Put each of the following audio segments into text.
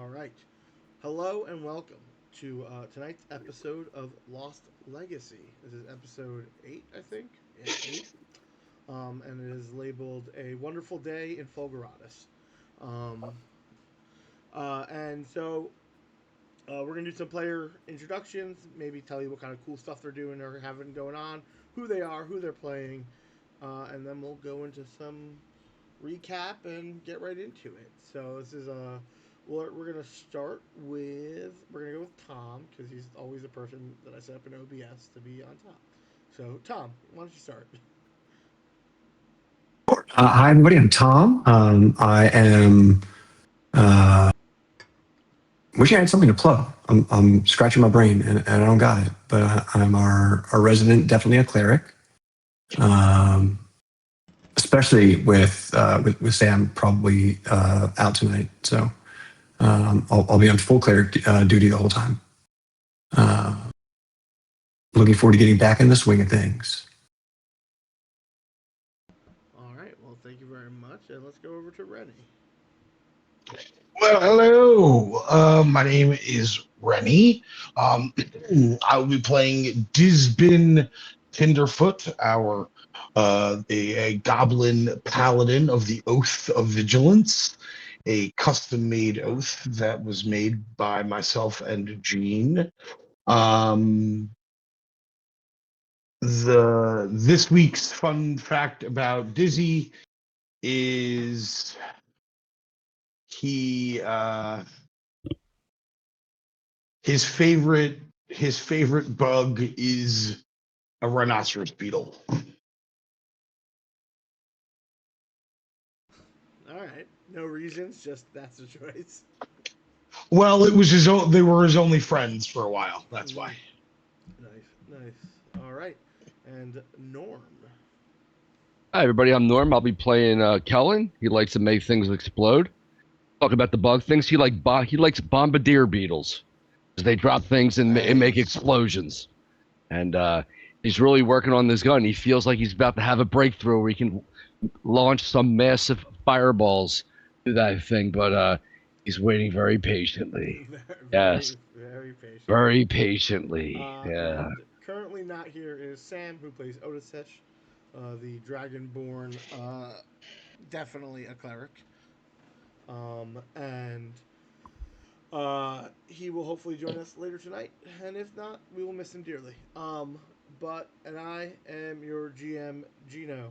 All right. Hello and welcome to tonight's episode of Lost Legacy. This is episode 8, I think. Yeah, 8. And it is labeled A Wonderful Day in Fulguratus. Um, and so we're going to do some player introductions, maybe tell you what kind of cool stuff they're doing or having going on, who they are, who they're playing, and then we'll go into some recap and get right into it. So this is we're gonna start with we're gonna go with Tom because he's always the person that I set up in OBS to be on top. So Tom, why don't you start? Hi, everybody. I'm Tom. I am wishing I had something to plug. I'm scratching my brain and I don't got it. But I'm our resident, definitely a cleric. Um, Especially with Sam probably out tonight, so I'll be on full cleric duty the whole time. Uh, Looking forward to getting back in the swing of things. All right. Well, thank you very much, and let's go over to Rennie. Well, hello. My name is Rennie. Um, I will be playing Disbin Tenderfoot, our a goblin paladin of the Oath of Vigilance, a custom-made oath that was made by myself and Jean. Um, the this week's fun fact about Dizzy is he his favorite his favorite bug is a rhinoceros beetle. All right. No reasons, just that's a choice. Well, it was his own. They were his only friends for a while. That's Mm, why. nice, nice. All right. And Norm. Hi, everybody. I'm Norm. I'll be playing Kellen. He likes to make things explode. Talk about the bug things. He likes bombardier beetles. They drop things and make Nice. explosions. And he's really working on this gun. He feels like he's about to have a breakthrough where he can launch some massive fireballs through that thing. But he's waiting very patiently. Yes, Very patient. very patiently. Yeah. And currently not here is Sam, who plays Otisesh, the Dragonborn, definitely a cleric. And he will hopefully join us later tonight. And if not, we will miss him dearly. And I am your GM, Gino.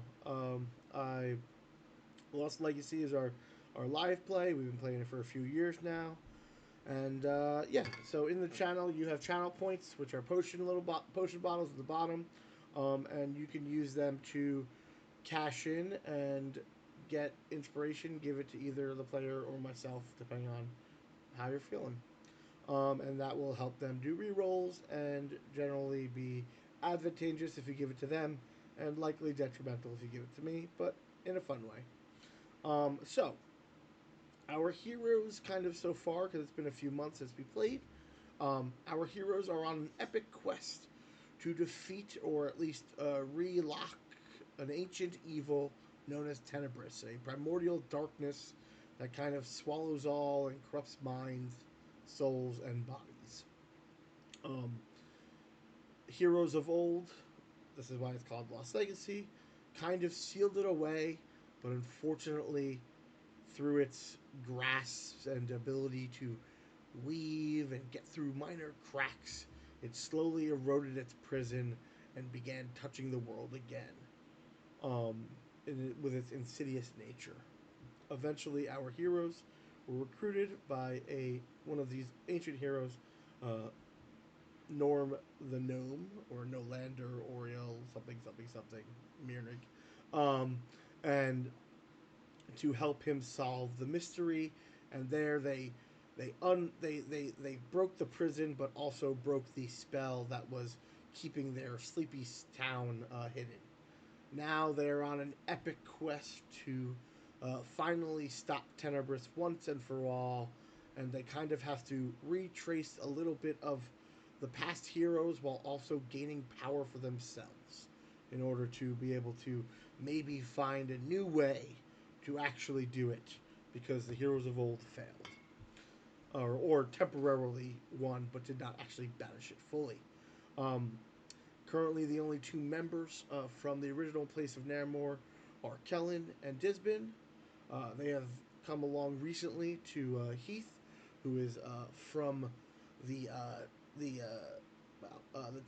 I Lost Legacy is our live play. We've been playing it for a few years now. And yeah, so in the channel you have channel points, which are potion bottles at the bottom, and you can use them to cash in and get inspiration. Give it to either the player or myself, depending on how you're feeling, and that will help them do re-rolls and generally be advantageous if you give it to them, and likely detrimental if you give it to me, but in a fun way. So our heroes, kind of so far, because it's been a few months since we played. Our heroes are on an epic quest to defeat or at least relock an ancient evil known as Tenebris, a primordial darkness that kind of swallows all and corrupts minds, souls, and bodies. Um, Heroes of old, this is why it's called Lost Legacy, kind of sealed it away, but unfortunately, through its grasp and ability to weave and get through minor cracks, it slowly eroded its prison and began touching the world again, um, with its insidious nature. Eventually, our heroes were recruited by a one of these ancient heroes, uh, Norm the Gnome, or Nolander, Oriel, something, something, something, Mirnig, um, and to help him solve the mystery. And there they broke the prison, but also broke the spell that was keeping their sleepy town hidden. Now they're on an epic quest to finally stop Tenebris once and for all, and they kind of have to retrace a little bit of the past heroes while also gaining power for themselves in order to be able to maybe find a new way to actually do it because the heroes of old failed. or temporarily won, but did not actually banish it fully. Um, Currently, the only two members from the original place of Namor are Kellen and Disbin. They have come along recently to Heath, who is from the the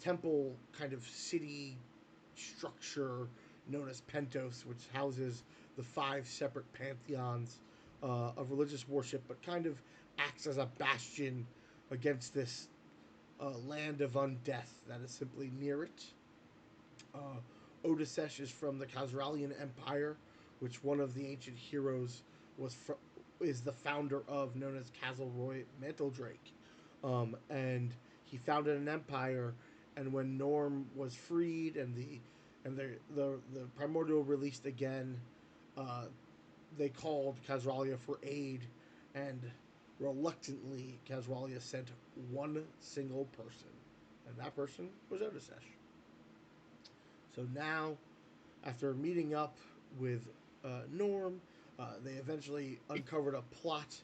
temple kind of city structure known as Pentos, which houses the five separate pantheons of religious worship, but kind of acts as a bastion against this land of undeath that is simply near it. Odysseus is from the Khazralian Empire, which one of the ancient heroes was is the founder of, known as Kazalroy Manteldrake. And he founded an empire, and when Norm was freed and the primordial released again, uh, they called Khazralia for aid, and reluctantly Khazralia sent one single person, and that person was Odysseus. So now, after meeting up with Norm, they eventually uncovered a plot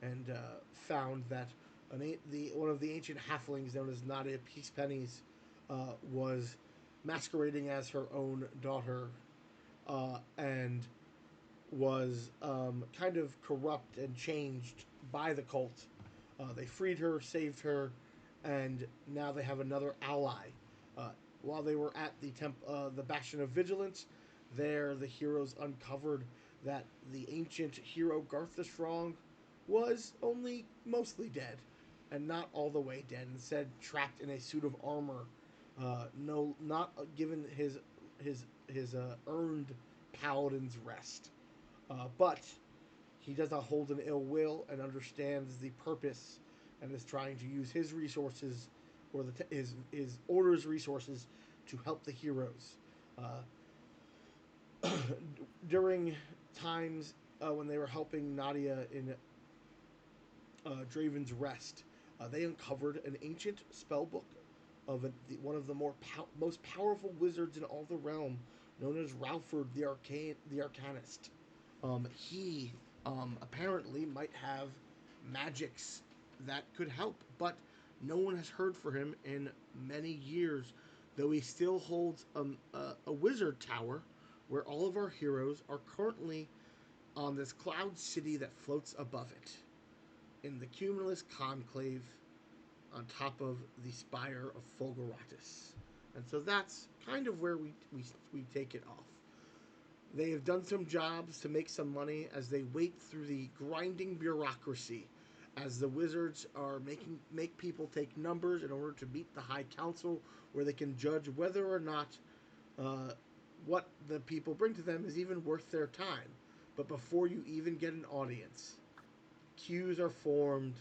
and found that one of the ancient halflings known as Nadia Peacepennies was masquerading as her own daughter and was kind of corrupt and changed by the cult. They freed her, saved her, and now they have another ally. Uh, while they were at the Bastion of Vigilance, there the heroes uncovered that the ancient hero Garth the Strong was only mostly dead, and not all the way dead. Instead, trapped in a suit of armor, no, not given his earned paladin's rest. But he does not hold an ill will and understands the purpose, and is trying to use his resources, or his order's resources, to help the heroes. During times when they were helping Nadia in Draven's Rest, they uncovered an ancient spell book of one of the most powerful wizards in all the realm, known as Ralford the Arcanist. He apparently might have magics that could help, but no one has heard for him in many years, though he still holds a wizard tower where all of our heroes are currently on this cloud city that floats above it in the Cumulus Conclave on top of the spire of Fulguratus. And so that's kind of where we take it off. They have done some jobs to make some money as they wait through the grinding bureaucracy, as the wizards are make people take numbers in order to meet the High Council, where they can judge whether or not uh, what the people bring to them is even worth their time. But before you even get an audience, queues are formed,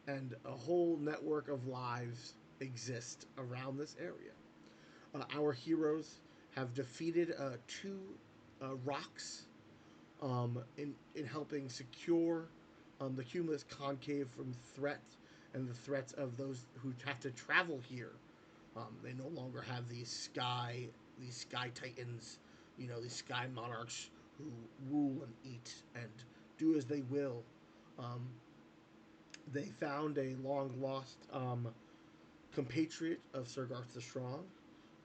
and a whole network of lives exist around this area. Our heroes have defeated two rocks in helping secure the Cumulus Concave from threats and the threats of those who have to travel here. They no longer have these sky titans, these sky monarchs who rule and eat and do as they will. Um, they found a long lost compatriot of Sir Garth the Strong,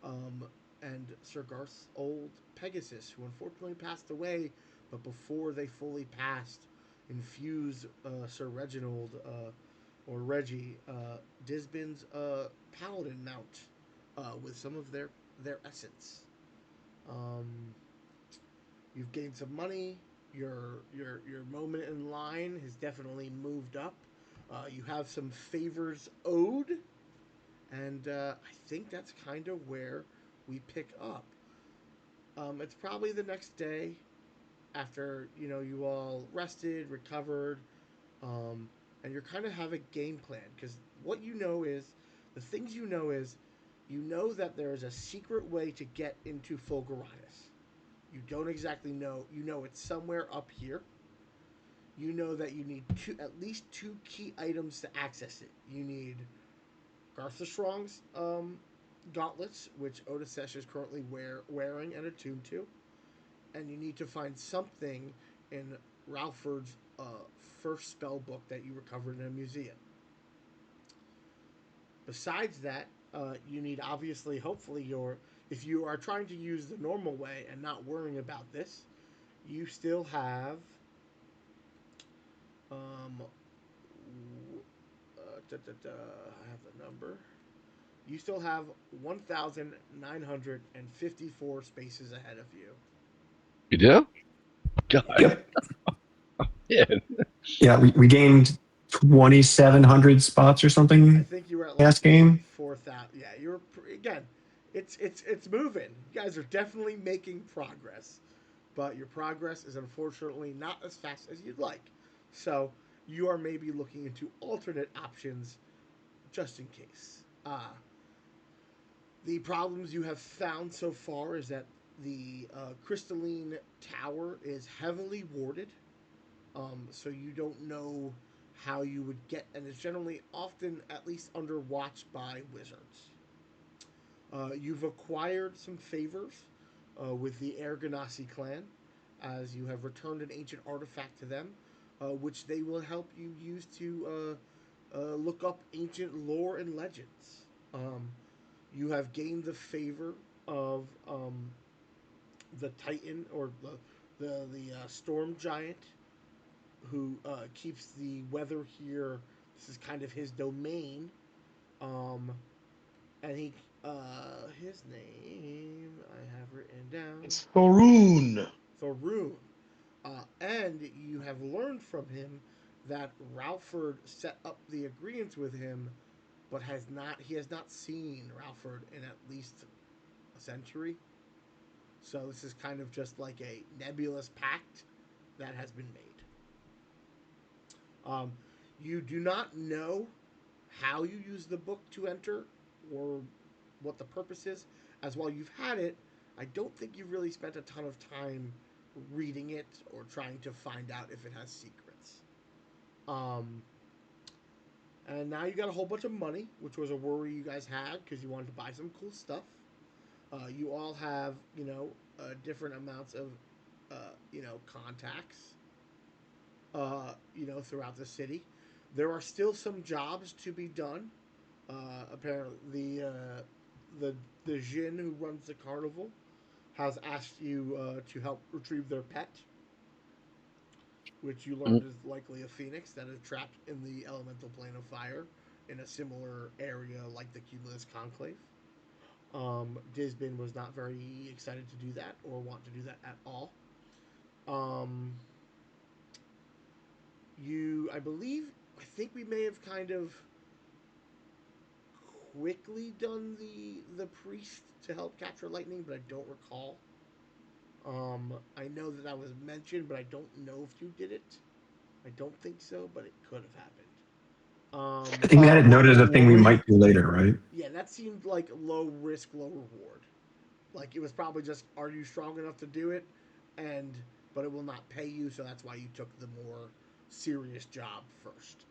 um, and Sir Garth's old Pegasus, who unfortunately passed away, but before they fully passed, infused Sir Reginald or Reggie Disbin's paladin mount with some of their essence. Um, you've gained some money. Your moment in line has definitely moved up. You have some favors owed, and I think that's kind of where we pick up. It's probably the next day after you all rested, recovered, and you're kind of have a game plan, because what the things you know that there is a secret way to get into Fulguratus. You don't exactly know. You know it's somewhere up here. You know that you need at least two key items to access it. You need Garth the Strong's gauntlets, which Odysseus is currently wearing and attuned to, and you need to find something in Ralford's first spell book that you recovered in a museum. Besides that, you need obviously, hopefully, if you are trying to use the normal way and not worrying about this, you still have um, I have the number. You still have 1,954 spaces ahead of you. You do? God. Yep. Yeah. Yeah, we gained 2,700 spots or I something think you were at like last game. 4,000. Yeah, you're again. It's moving. You guys are definitely making progress, but your progress is unfortunately not as fast as you'd like. So you are maybe looking into alternate options just in case. The problems you have found so far is that the crystalline tower is heavily warded, so you don't know how you would get, and it's generally often at least under watch by wizards. You've acquired some favors with the Air Ganassi clan, as you have returned an ancient artifact to them, which they will help you use to look up ancient lore and legends. You have gained the favor of the Titan or the Storm Giant, who keeps the weather here. This is kind of his domain. Um, and his name I have written down, It's Faroon. Faroon. And you have learned from him that Ralford set up the agreements with him, but he has not seen Ralford in at least a century. So this is kind of just like a nebulous pact that has been made. Um, you do not know how you use the book to enter or what the purpose is. As while you've had it, I don't think you've really spent a ton of time reading it or trying to find out if it has secrets. Um, and now you got a whole bunch of money, which was a worry you guys had because you wanted to buy some cool stuff. You all have, different amounts of, contacts, throughout the city. There are still some jobs to be done. Apparently, the Jin who runs the carnival has asked you to help retrieve their pet, which you learned is likely a phoenix that is trapped in the elemental plane of fire in a similar area like the Cumulus Conclave. Disbin was not very excited to do that or want to do that at all. Um, I think we may have kind of quickly done the priest to help capture lightning, but I don't recall. I know that was mentioned, but I don't know if you did it. I don't think so, but it could have happened. I think we had it noted as a thing What we were you? might do later, right? Yeah, that seemed like low risk, low reward. Like it was probably just, are you strong enough to do it? And but it will not pay you, so that's why you took the more serious job first.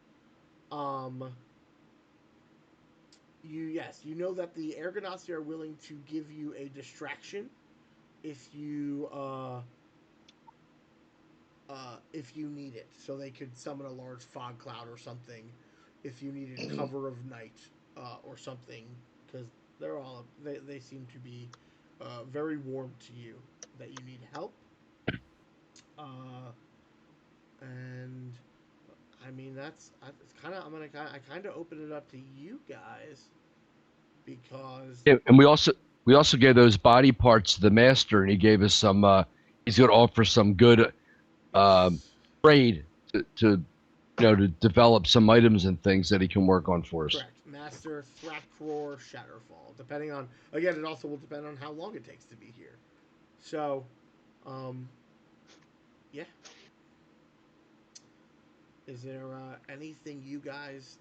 Um, you know that the Air Ganassi are willing to give you a distraction if if you need it. So they could summon a large fog cloud or something if you needed cover of night or something, because they seem to be very warm to you that you need help. Uh, and I mean it's kind of I kind of open it up to you guys because Yeah, and we also gave those body parts to the master, and he gave us some. He's going to offer some good um, yes. trade to develop some items and things that he can work on for us. Correct. Master, Thrakroor, Shatterfall. Depending on, again, it also will depend on how long it takes to be here. So, um, yeah. Is there anything you guys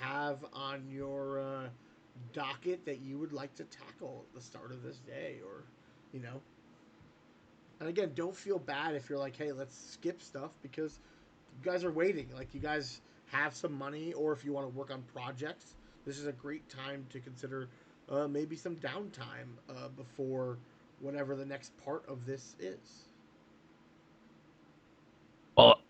have on your docket that you would like to tackle at the start of this day? Or, you know, and again, don't feel bad if you're like, hey, let's skip stuff because you guys are waiting. Like, you guys have some money, or if you want to work on projects, this is a great time to consider maybe some downtime before whatever the next part of this is.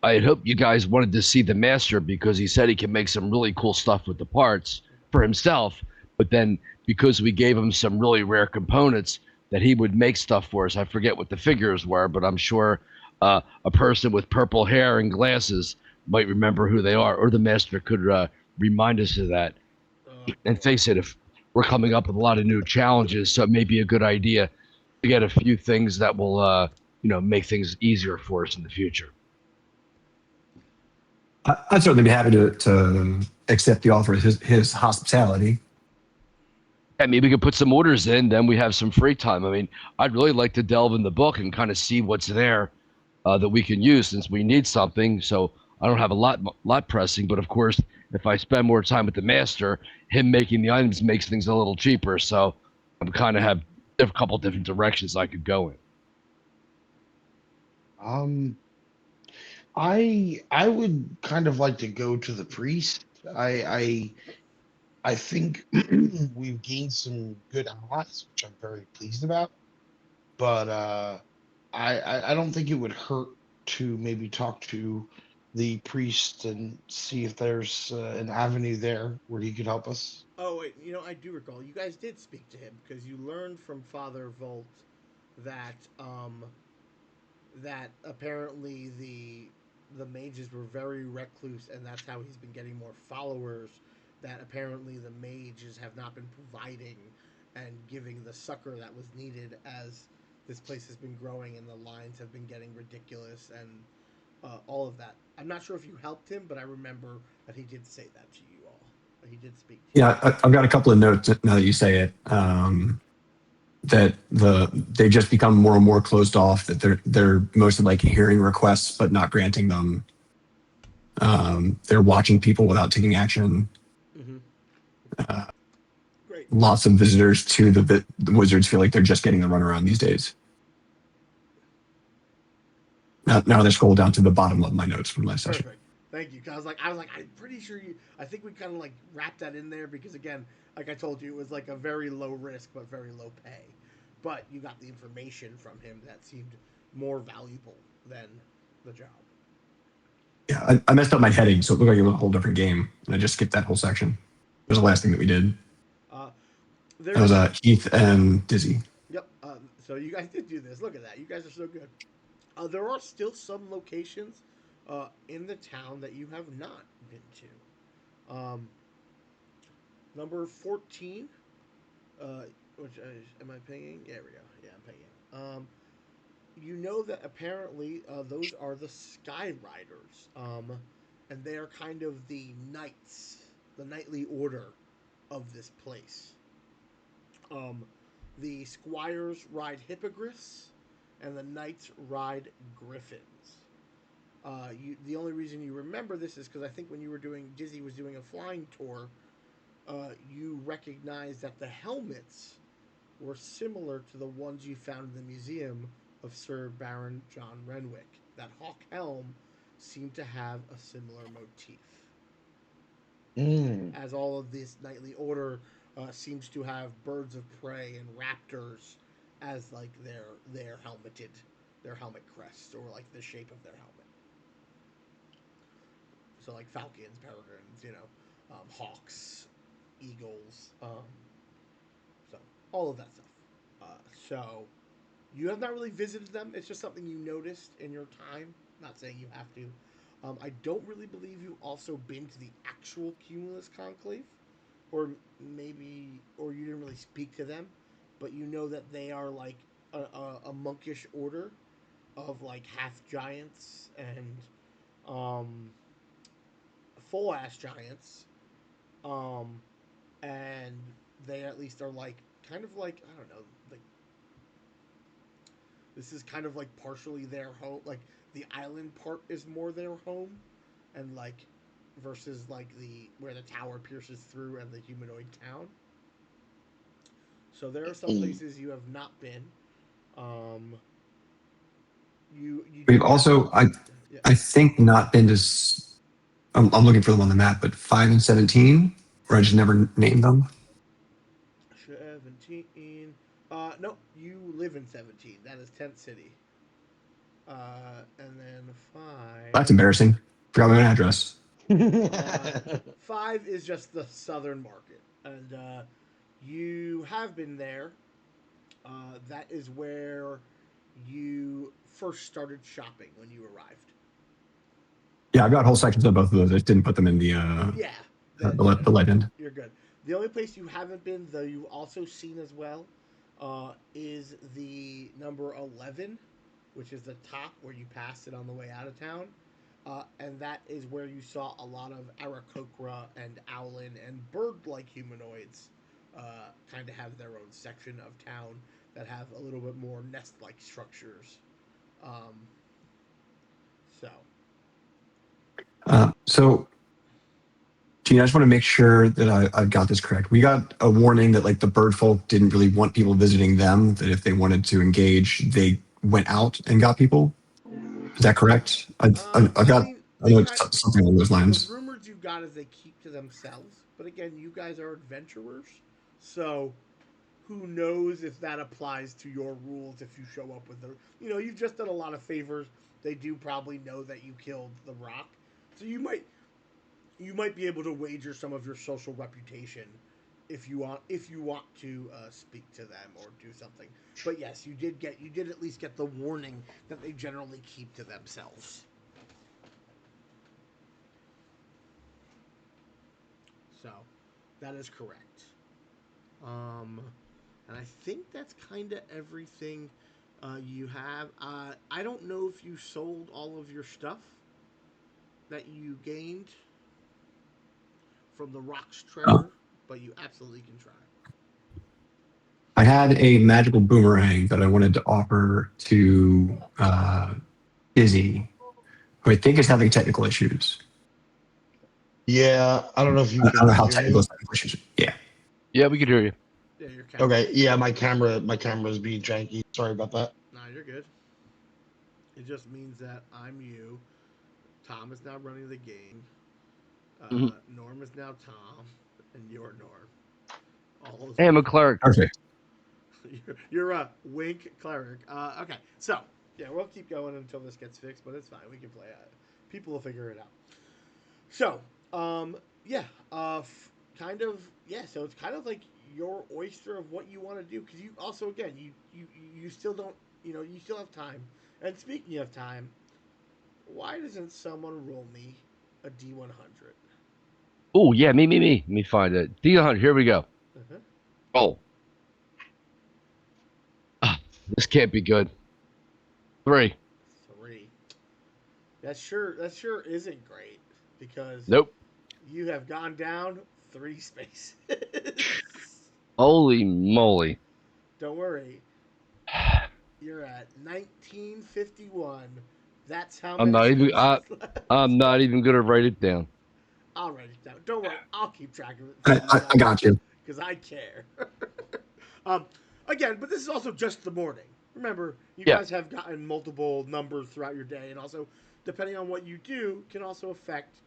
I had hoped you guys wanted to see the master because he said he can make some really cool stuff with the parts for himself. But then because we gave him some really rare components that he would make stuff for us. I forget what the figures were, but I'm sure a person with purple hair and glasses might remember who they are, or the master could remind us of that. And face it, if we're coming up with a lot of new challenges, so it may be a good idea to get a few things that will, make things easier for us in the future. I'd certainly be happy to accept the offer of his hospitality. Yeah, maybe we could put some orders in, then we have some free time. I mean, I'd really like to delve in the book and kind of see what's there that we can use since we need something. So I don't have a lot pressing, but of course, if I spend more time with the master, him making the items makes things a little cheaper. So I'm kind of have a couple different directions I could go in. Um, I would kind of like to go to the priest. I think we've gained some good allies, which I'm very pleased about. But I don't think it would hurt to maybe talk to the priest and see if there's an avenue there where he could help us. Oh wait, I do recall you guys did speak to him because you learned from Father Volt that that apparently the mages were very recluse, and that's how he's been getting more followers. That apparently the mages have not been providing and giving the succor that was needed as this place has been growing and the lines have been getting ridiculous and all of that. I'm not sure if you helped him, but I remember that he did say that to you all. He did speak to you. Yeah, I've got a couple of notes now that you say it. That they just become more and more closed off. That they're mostly like hearing requests but not granting them. They're watching people without taking action. Mm-hmm. Great. Lots of visitors to the wizards feel like they're just getting the runaround these days. Now they scroll down to the bottom of my notes from last session. Perfect. Thank you. I was like, I'm pretty sure you. I think we kind of like wrapped that in there because again, like I told you, it was like a very low risk but very low pay. But you got the information from him that seemed more valuable than the job. Yeah, I messed up my heading, so it looked like it was a whole different game, and I just skipped that whole section. It was the last thing that we did. That was Heath and Dizzy. Yep. So you guys did do this. Look at that. You guys are so good. There are still some locations in the town that you have not been to. Number 14, which am I paying? Yeah, we go. Yeah, I'm paying. You know that apparently those are the Sky Riders, and they are kind of the knights, the knightly order of this place. Um, the squires ride hippogriffs, and the knights ride griffins. The only reason you remember this is because I think when you were doing Dizzy was doing a flying tour, you recognized that the helmets were similar to the ones you found in the museum of Sir Baron John Renwick. That hawk helm seemed to have a similar motif. As all of this knightly order seems to have birds of prey and raptors as like their helmet crests or like the shape of their helmet. So like falcons, peregrines, hawks, eagles, so all of that stuff. So you have not really visited them. It's just something you noticed in your time. Not saying you have to. I don't really believe you've also been to the actual Cumulus Conclave, or you didn't really speak to them, but you know that they are like a monkish order of like half giants and um, full ass giants, um, and they at least are like kind of like I don't know, like this is kind of like partially their home. Like the island part is more their home, and like versus like the where the tower pierces through and the humanoid town. So there are some places you have not been. Um, you We've do have, also, yeah. I think, not been to. I'm looking for them on the map, but 5 and 17, where I just never named them. 17. No, you live in 17. That is Tent City. And then That's embarrassing. Forgot my own address. uh, 5 is just the southern market, and you have been there. That is where you first started shopping when you arrived. Yeah, I've got whole sections of both of those. I just didn't put them in Yeah, the legend. you're good. The only place you haven't been, though, you've also seen as well, is the number 11, which is the top where you passed it on the way out of town. And that is where you saw a lot of Aarakocra and Owlin and bird-like humanoids kind of have their own section of town that have a little bit more nest-like structures. Um, so, So, Gene, I just want to make sure that I've got this correct. We got a warning that like the bird folk didn't really want people visiting them. That if they wanted to engage, they went out and got people. Is that correct? I've got mean, I know it's something along those the lines. rumors you've got is they keep to themselves. But again, you guys are adventurers, so who knows if that applies to your rules if you show up with the. You've just done a lot of favors. They do probably know that you killed the Rock, so you might be able to wager some of your social reputation if you want to speak to them or do something. But yes, you did at least get the warning that they generally keep to themselves. So that is correct. Um, and I think that's kind of everything you have. I don't know if you sold all of your stuff that you gained from the Rock's Uh, treasure, but you absolutely can try. I had a magical boomerang that I wanted to offer to Izzy, who I think is having technical issues. Yeah, I don't know if you I don't know can how hear technical me. technical issues. Yeah. Yeah, we can hear you. Yeah, your camera. Okay, yeah, my camera is being janky. Sorry about that. No, you're good. It just means that I'm you. Tom is now running the game. Mhm. Norm is now Tom, and you're Norm. All is Hey, I'm a well. cleric. Perfect. You're a wink cleric. Okay, so yeah, we'll keep going until this gets fixed, but it's fine. We can play it. People will figure it out. So, yeah, kind of, yeah. So it's kind of like your oyster of what you want to do because you also, again, you still don't, you still have time. And speaking of time, why doesn't someone roll me a D100? Oh, yeah, me. Let me find it. D100, here we go. Uh-huh. Oh, ah, this can't be good. 3. 3. That sure isn't great because Nope. you have gone down 3 spaces. Holy moly. Don't worry, you're at 1951. That's how I'm many not even. spaces left. I'm not even gonna write it down. I'll write it down. Don't worry, I'll keep track of it for I, you I, I guys got you. because I care. um, again, but this is also just the morning. Remember, you Yeah, guys have gotten multiple numbers throughout your day, and also depending on what you do can also affect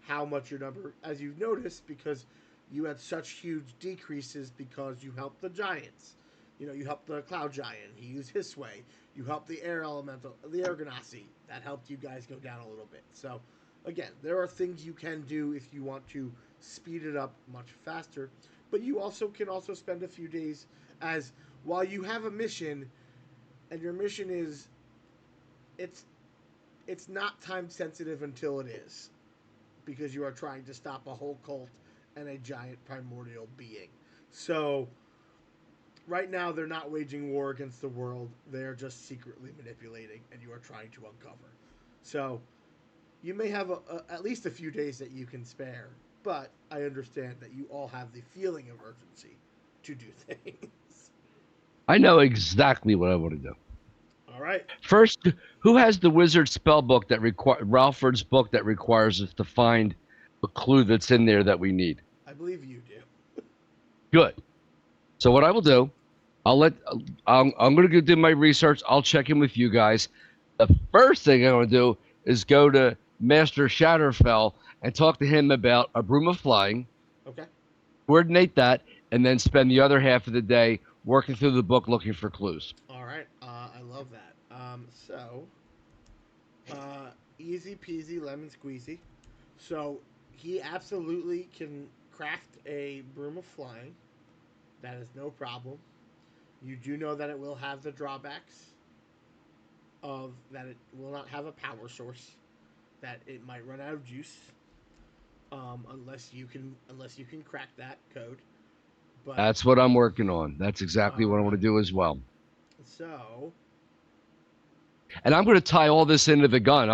how much your number, as you've noticed, because you had such huge decreases because you helped the giants. You helped the cloud giant. He used his sway. You helped the air elemental, the air ganassi. That helped you guys go down a little bit. So, again, there are things you can do if you want to speed it up much faster. But you also can also spend a few days as while you have a mission, and your mission is it's it's not time sensitive until it is because you are trying to stop a whole cult and a giant primordial being. So right now they're not waging war against the world. They are just secretly manipulating and you are trying to uncover. So you may have at least a few days that you can spare, but I understand that you all have the feeling of urgency to do things. I know exactly what I want to do. All right. First, who has the wizard spell book that Ralford's book that requires us to find a clue that's in there that we need? I believe you do. Good. So what I will do, I'll let I'm going to go do my research. I'll check in with you guys. The first thing I'm going to do is go to Master Shatterfell and talk to him about a broom of flying, Okay. coordinate that, and then spend the other half of the day working through the book looking for clues. All right. I love that. So Easy peasy lemon squeezy. So he absolutely can craft a broom of flying. That is no problem. You do know that it will have the drawbacks of that it will not have a power source, that it might run out of juice, unless you can crack that code. But That's what I'm working on. That's exactly all what I want to right, do as well. so And I'm going to tie all this into the gun.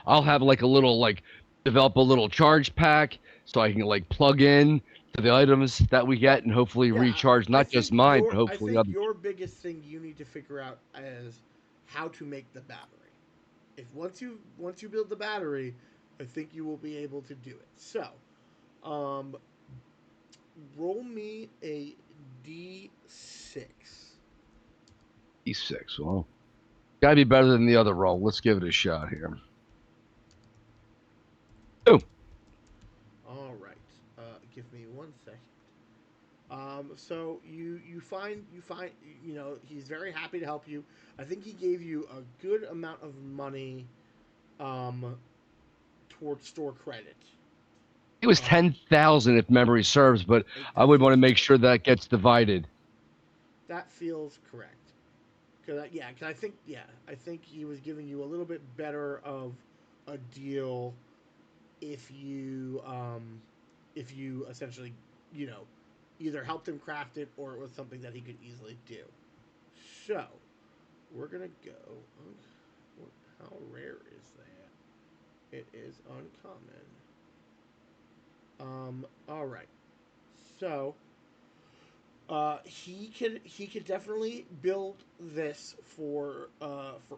I'll have like a little, like, develop a little charge pack so I can like plug in to the items that we get and hopefully yeah, recharge I not just think mine, but hopefully others. your biggest thing you need to figure out is how to make the battery. If once you build the battery, I think you will be able to do it. So, um, roll me a d6. E6. Well, got to be better than the other roll. Let's give it a shot here. Oh, All right. Give me 1 second. So you find he's very happy to help you. I think he gave you a good amount of money, um, towards store credit. it was Um, 10,000 if memory serves, but I that would want to feels make correct. sure that gets divided. That feels correct. Cause I think he was giving you a little bit better of a deal if you essentially you know either helped him craft it or it was something that he could easily do. So we're gonna go. How rare is that? It is uncommon. All right. So he can definitely build this for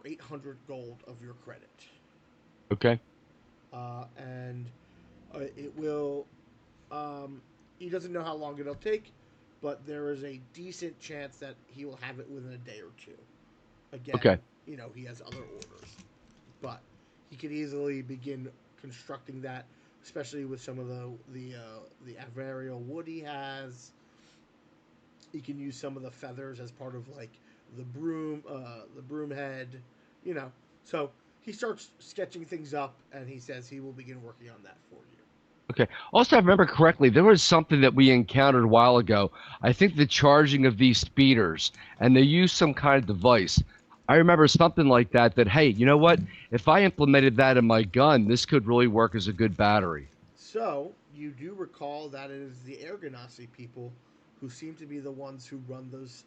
800 gold of your credit. Okay. And it will. He doesn't know how long it'll take, but there is a decent chance that he will have it within a day or two. Okay. Again, he has other orders, but he could easily begin constructing that, especially with some of the avarial wood he has. He can use some of the feathers as part of like the broom head, you know. So he starts sketching things up, and he says he will begin working on that for you. Okay. Also, if I remember correctly, there was something that we encountered a while ago. I think the charging of these speeders, and they used some kind of device. I remember something like that, that, hey, you know what? If I implemented that in my gun, this could really work as a good battery. So you do recall that it is the Air Ganassi people who seem to be the ones who run those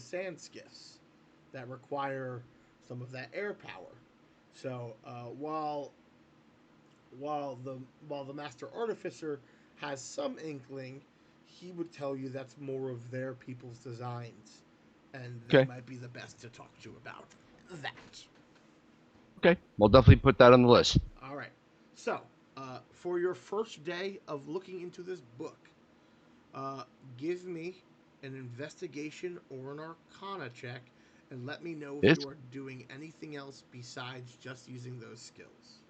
sand skiffs that require some of that air power. So while the master artificer has some inkling, he would tell you that's more of their people's designs, and they Okay. might be the best to talk to about that. Okay. We'll definitely put that on the list. All right. So, for your first day of looking into this book, uh, give me an investigation or an arcana check, and let me know if This? you are doing anything else besides just using those skills.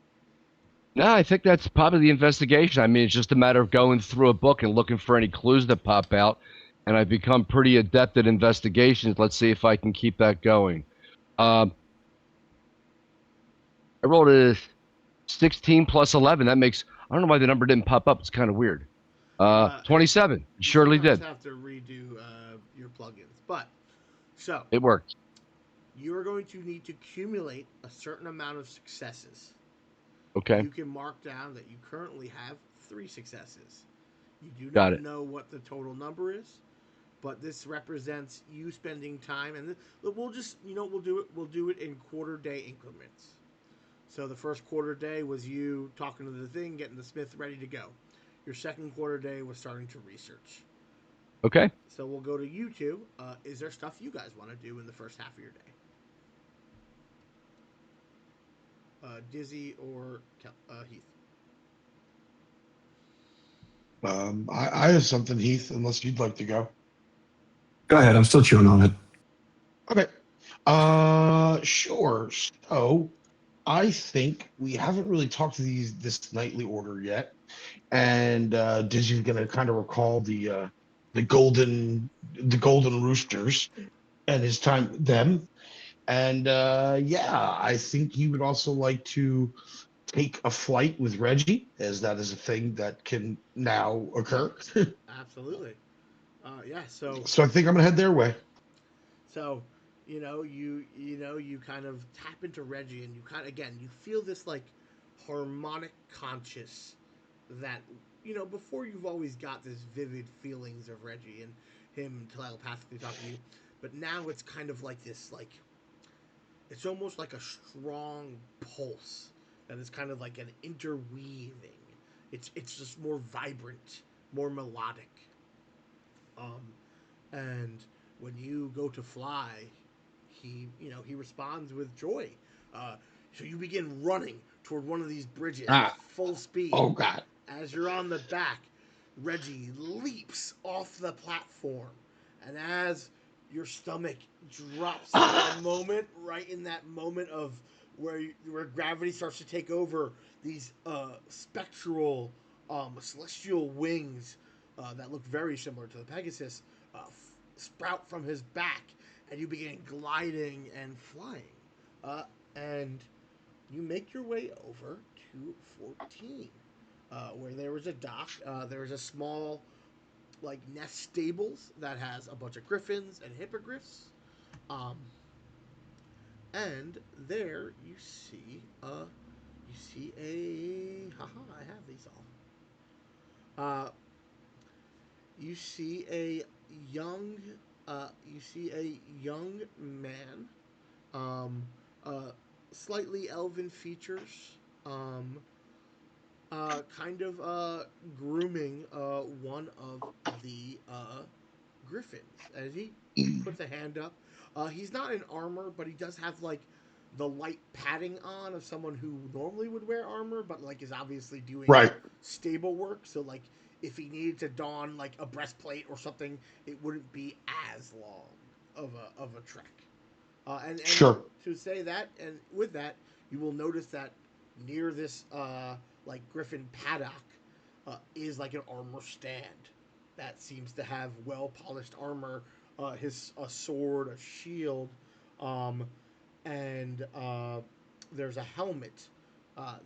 No, I think that's probably the investigation. I mean, it's just a matter of going through a book and looking for any clues that pop out. And I've become pretty adept at investigations. Let's see if I can keep that going. Um, I rolled a 16 plus 11. That makes, I don't know why the number didn't pop up. It's kind of weird. Uh, 27. It you surely sometimes did. have to redo your plugins, but so It worked. you are going to need to accumulate a certain amount of successes. Okay. You can mark down that you currently have 3 successes. You do Got not it. know what the total number is, but this represents you spending time, and we'll just we'll do it in quarter day increments. So the first quarter day was you talking to the thing, getting the smith ready to go. Your second quarter day was starting to research. Okay. So we'll go to you two. Is there stuff you guys want to do in the first half of your day? Dizzy or Heath? I have something, Heath, unless you'd like to go. Go ahead. I'm still chewing on it. Okay. Sure. So I think we haven't really talked to this nightly order yet, and Dizzy's gonna kind of recall the golden roosters and his time with them. And yeah, I think he would also like to take a flight with Reggie, as that is a thing that can now occur. Absolutely. Yeah. So So I think I'm gonna head their way. So, you kind of tap into Reggie, and you kind of again you feel this like harmonic conscious that before you've always got this vivid feelings of Reggie and him telepathically talking to you, but now it's kind of like this like it's almost like a strong pulse that is kind of like an interweaving. It's just more vibrant, more melodic. Um, and when you go to fly, he responds with joy. So you begin running toward one of these bridges, Ah, full speed. oh God. As you're on the back, Reggie leaps off the platform, and as your stomach drops for a Ah, moment, right in that moment of where gravity starts to take over, these spectral, celestial wings that look very similar to the Pegasus sprout from his back, and you begin gliding and flying. And you make your way over to 14, where there was a dock. There was a small, like, nest stables that has a bunch of griffins and hippogriffs. Um, and there you see a, haha, I have these all. You see a young, young man, um, uh, slightly elven features, um, kind of grooming one of the griffins as he puts a hand up. He's not in armor, but he does have like the light padding on of someone who normally would wear armor, but like is obviously doing right. stable work. So like if he needed to don like a breastplate or something, it wouldn't be as long of a trek. And Sure. to say that, and with that, you will notice that near this like griffin paddock is like an armor stand that seems to have well polished armor, his a sword, a shield, um, and there's a helmet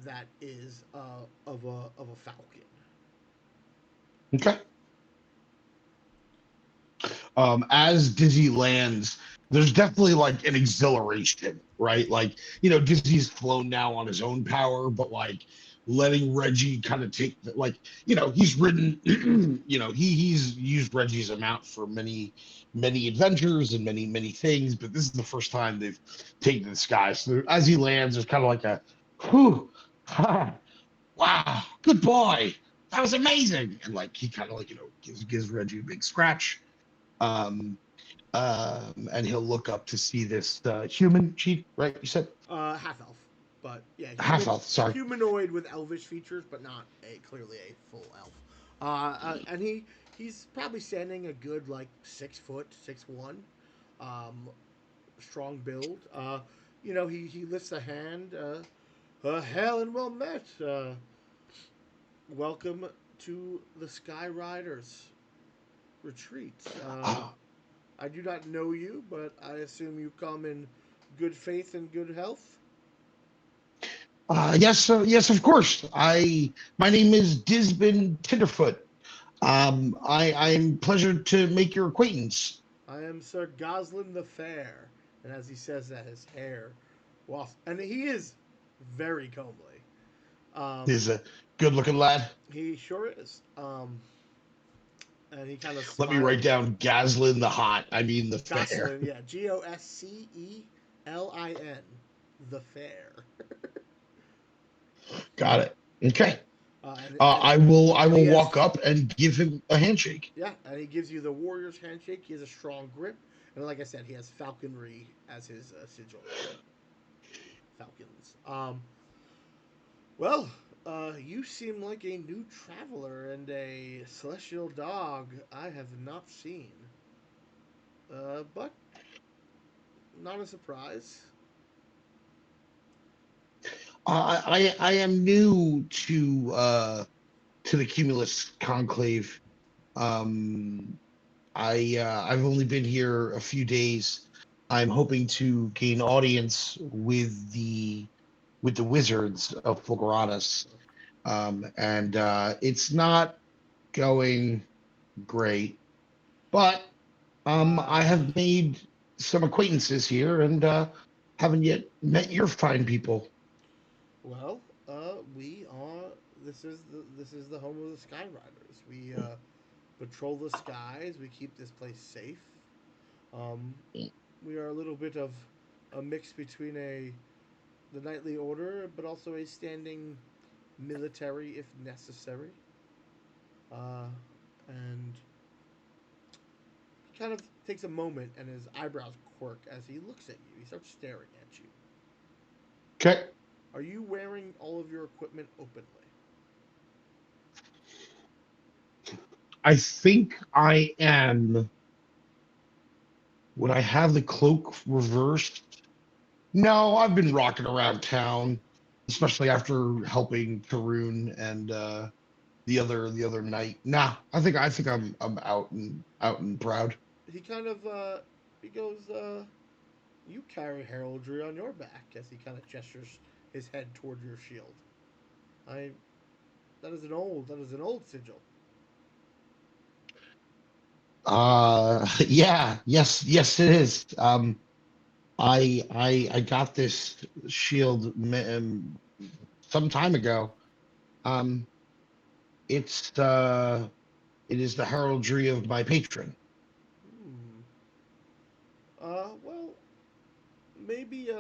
that is of a falcon. Okay. As Dizzy lands, there's definitely like an exhilaration, right? Like, Dizzy's flown now on his own power, but like letting Reggie kind of take the, like, he's ridden, he's used Reggie's amount for many, many adventures and many, many things, but this is the first time they've taken the sky. So as he lands, there's kind of like a, whew, ha, wow, good boy. That was amazing. And like he kind of like, gives Reggie a big scratch. Um, and he'll look up to see this human chief, right? You said Half elf, but yeah, half elf. Sorry. humanoid with elvish features, but not clearly a full elf. And he's probably standing a good like 6 foot, 6'1", um, strong build. He lifts a hand. Hail and well met. Welcome to the Sky Riders retreat. Uh, I do not know you, but I assume you come in good faith and good health. yes, yes, of course. My name is Disbin Tinderfoot. I'm pleasure to make your acquaintance. I am Sir Goslin the Fair. And as he says that, his hair, well, and he is very comely. He's a good-looking lad. He sure is. And he kind of Let me write smiles. down Gaslin the Hot. I mean the fair. Goslin, yeah, Goscelin, the Fair. Got it. Okay. And I and he will has walk up and give him a handshake. yeah, and he gives you the warrior's handshake. He has a strong grip, and like I said, he has falconry as his sigil. Falcons. Well, you seem like a new traveler and a celestial dog I have not seen. But not a surprise. I am new to the Cumulus Conclave. I've only been here a few days. I'm hoping to gain audience with the wizards of Fulguratus, and it's not going great, but I Ah, have made some acquaintances here, and haven't yet met your fine people. well, we are. This is the home of the Sky Riders. We patrol the skies. We keep this place safe. Um, we are a little bit of a mix between the knightly order, but also a standing military if necessary. Uh, and he kind of takes a moment, and his eyebrows quirk as he looks at you. He starts staring at you. Okay. Are you wearing all of your equipment openly? I think I am. Would I have the cloak reversed? No, I've been rocking around town, especially after helping Tarun and the other night. Nah, I think I'm out and proud. He kind of he goes, you carry heraldry on your back as he kind of gestures his head toward your shield. I that is an old sigil. Yeah, yes it is. I got this shield some time ago. Um, it's it is the heraldry of my patron. Hmm. Well, maybe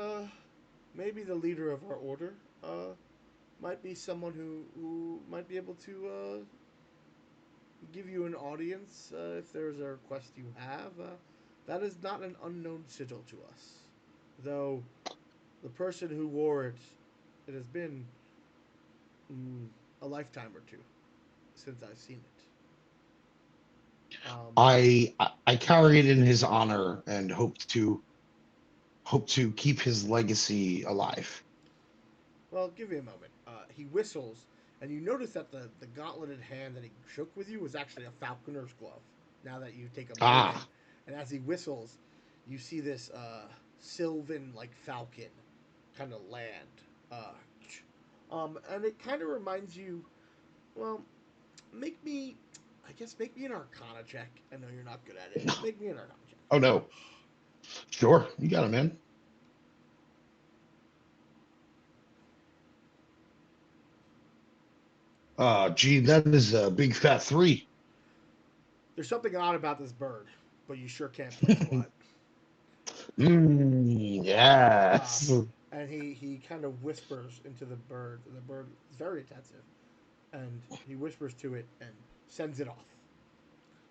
maybe the leader of our order might be someone who might be able to give you an audience if there's a request you have. That is not an unknown sigil to us, though the person who wore it, it has been mm, a lifetime or two since I've seen it. I carry it in his honor and hope to keep his legacy alive. Well, give me a moment. He whistles, and you notice that the gauntleted hand that he shook with you was actually a falconer's glove. Now that you take a moment, Ah, and as he whistles, you see this sylvan like falcon kind of land. Uh, and it kind of reminds you. Well, make me, I guess, make me an Arcana check. I know you're not good at it. Make me an Arcana check. oh no. Sure, you got it, man. Gee, that is a big fat three. There's something odd about this bird, but you sure can't place what. Uh, Yes. and he kind of whispers into the bird, and the bird is very attentive, and he whispers to it and sends it off.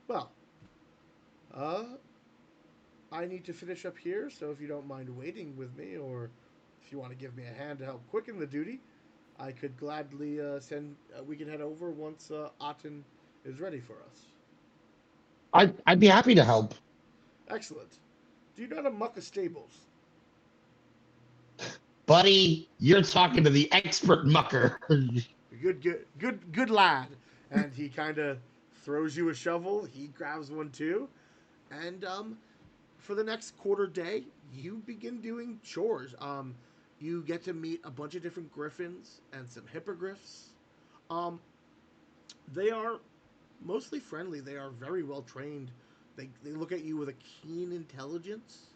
Well, uh, I need to finish up here, so if you don't mind waiting with me, or if you want to give me a hand to help quicken the duty, I could gladly send. We can head over once Aten is ready for us. I'd be happy to help. Excellent. Do you know how to muck a stables? Buddy, you're talking to the expert mucker. Good lad. And he kind of throws you a shovel. He grabs one too, and for the next quarter day, you begin doing chores. You get to meet a bunch of different griffins and some hippogriffs. Um, they are mostly friendly. They are very well trained. They look at you with a keen intelligence.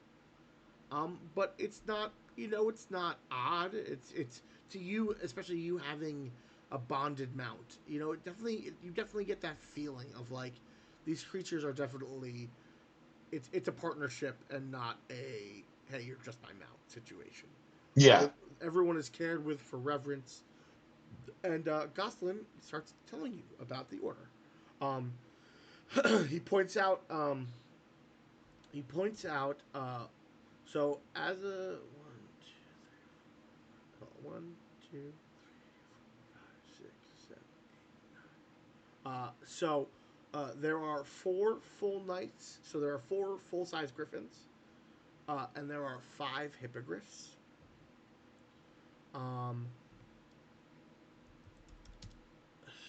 But it's not, it's not odd. It's to you, especially you having a bonded mount. You definitely get that feeling of like these creatures are definitely it's a partnership and not a hey you're just my mount situation. Yeah. Every, everyone is cared with for reverence, and Goslin starts telling you about the order. Um, he points out he points out so as a one, two, 5, 6, 7, 8, 9. There are 4 full knights. So there are 4 full-size griffins, and there are 5 hippogriffs. Um,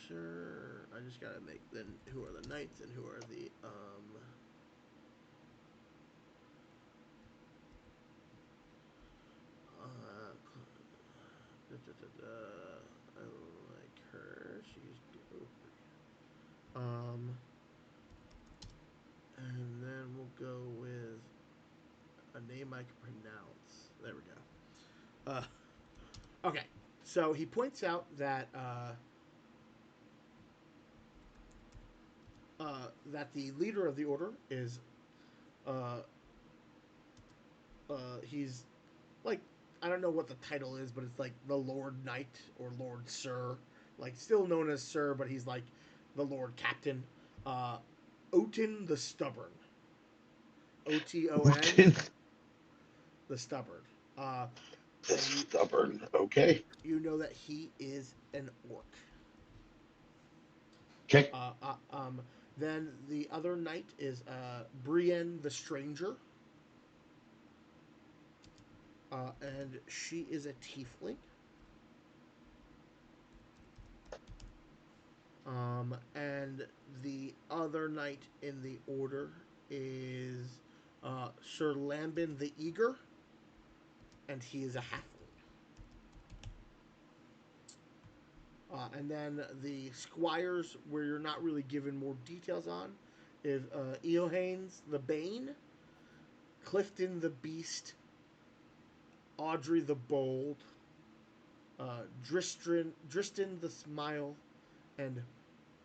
sure. I just gotta make then who are the knights and who are the And then we'll go with a name I can pronounce. There we go. Okay, so he points out that that the leader of the order is uh, he's like, I don't know what the title is, but it's like the Lord Knight or Lord Sir, like still known as Sir, but he's like the Lord Captain. Uh, Otin the Stubborn. Oton, the Stubborn. Uh, The and stubborn. Okay. you know that he is an orc. Okay. Uh, uh, um, then the other knight is Brienne the Stranger, and she is a tiefling. And the other knight in the order is Sir Lambin the Eager, and he is a halfling. And then the squires, where you're not really given more details on, is Eohanes the Bane, Clifton the Beast, Audrey the Bold, Dristan the Smile, and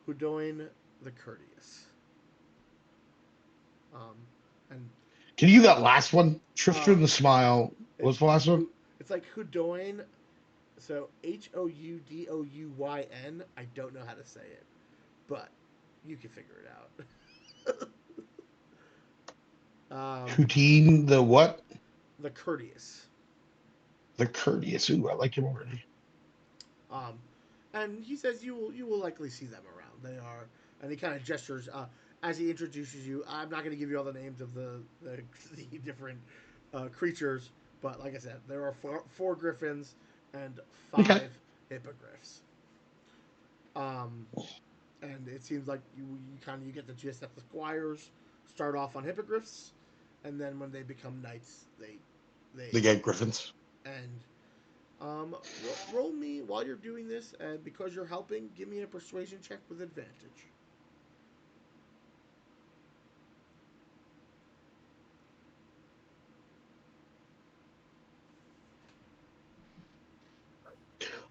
Hudoin the Courteous. Um, and Can you do that last one? uh, Tristan the Smile. it's What's the last one? it's like Hudoin, so Houdouyn. I don't know how to say it, but you can figure it out. Poutine the what? The Courteous. The courteous. Ooh, I like him already. Um, and he says you will likely see them around. They are, and he kind of gestures as he introduces you. I'm not going to give you all the names of the different creatures, but like I said, there are four griffins and Okay. 5 hippogriffs. Um, and it seems like you get the gist that the squires start off on hippogriffs, and then when they become knights, they The Gate Griffins. and roll me while you're doing this, and because you're helping, give me a persuasion check with advantage.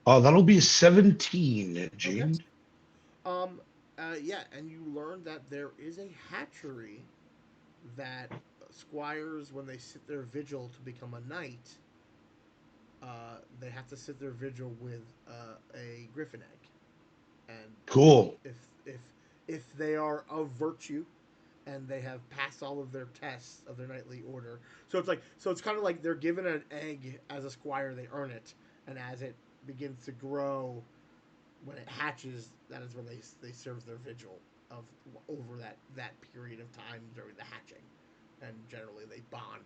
Oh, that'll be a 17, Okay. Gene. Um. Yeah, and you learn that there is a hatchery that squires, when they sit their vigil to become a knight, they have to sit their vigil with a griffin egg, and Cool. if if if they are of virtue and they have passed all of their tests of their knightly order. So it's kind of like they're given an egg as a squire, they earn it, and as it begins to grow, when it hatches, that is when they serve their vigil of over that period of time during the hatching, and generally they bond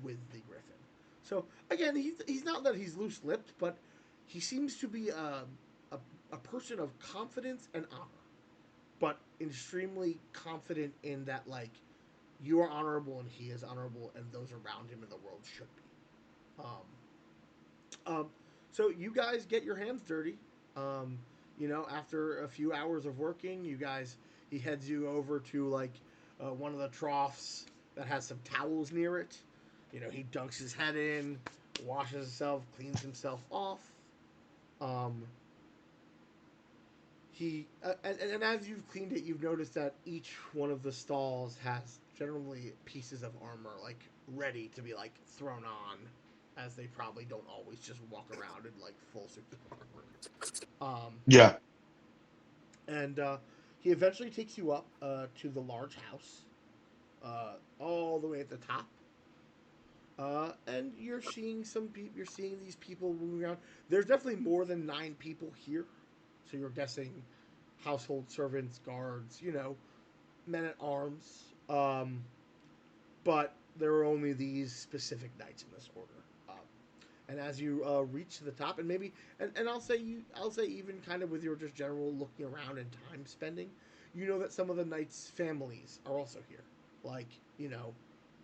with the griffin. So again, he's not that he's loose lipped, but he seems to be a person of confidence and honor, but extremely confident in that, like, you are honorable and he is honorable, and those around him in the world should be. Um, so you guys get your hands dirty. Um, after a few hours of working, he heads you over to like one of the troughs that has some towels near it. He dunks his head in, washes himself, cleans himself off. Um, and as you've cleaned it, you've noticed that each one of the stalls has generally pieces of armor like ready to be like thrown on, as they probably don't always just walk around in like full suits of armor. Yeah. And he eventually takes you up to the large house, all the way at the top. And you're seeing you're seeing these people moving around. There's definitely more than 9 people here, so you're guessing household servants, guards, men at arms. But there are only these specific knights in this order. And as you reach the top, and maybe, and I'll say even kind of with your just general looking around and time spending, that some of the knights' families are also here. Like,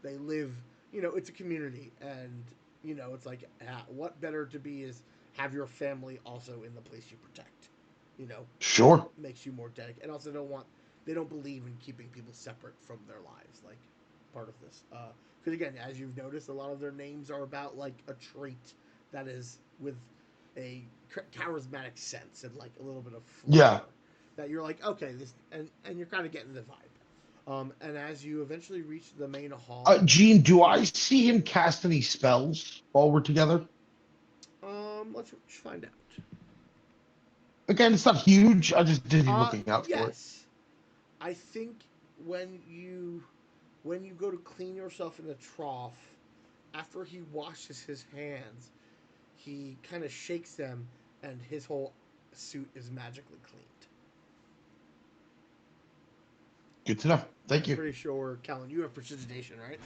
they live. It's a community, and it's like, what better to be is have your family also in the place you protect. Sure. Makes you more dedicated, and also don't want they don't believe in keeping people separate from their lives, like part of this. Because again, as you've noticed, a lot of their names are about like a trait that is with a charismatic sense and like a little bit of flair. Yeah. That you're like, okay, this, and you're kind of getting the vibe. And as you eventually reach the main hall, Gene, do I see him cast any spells while we're together? let's find out. Again, it's not huge. I just did be looking out for it. Yes, I think when you when you go to clean yourself in the trough, after he washes his hands, he kind of shakes them, and his whole suit is magically cleaned. Good to know. Thank I'm you. pretty sure, Callan, you have precipitation, right?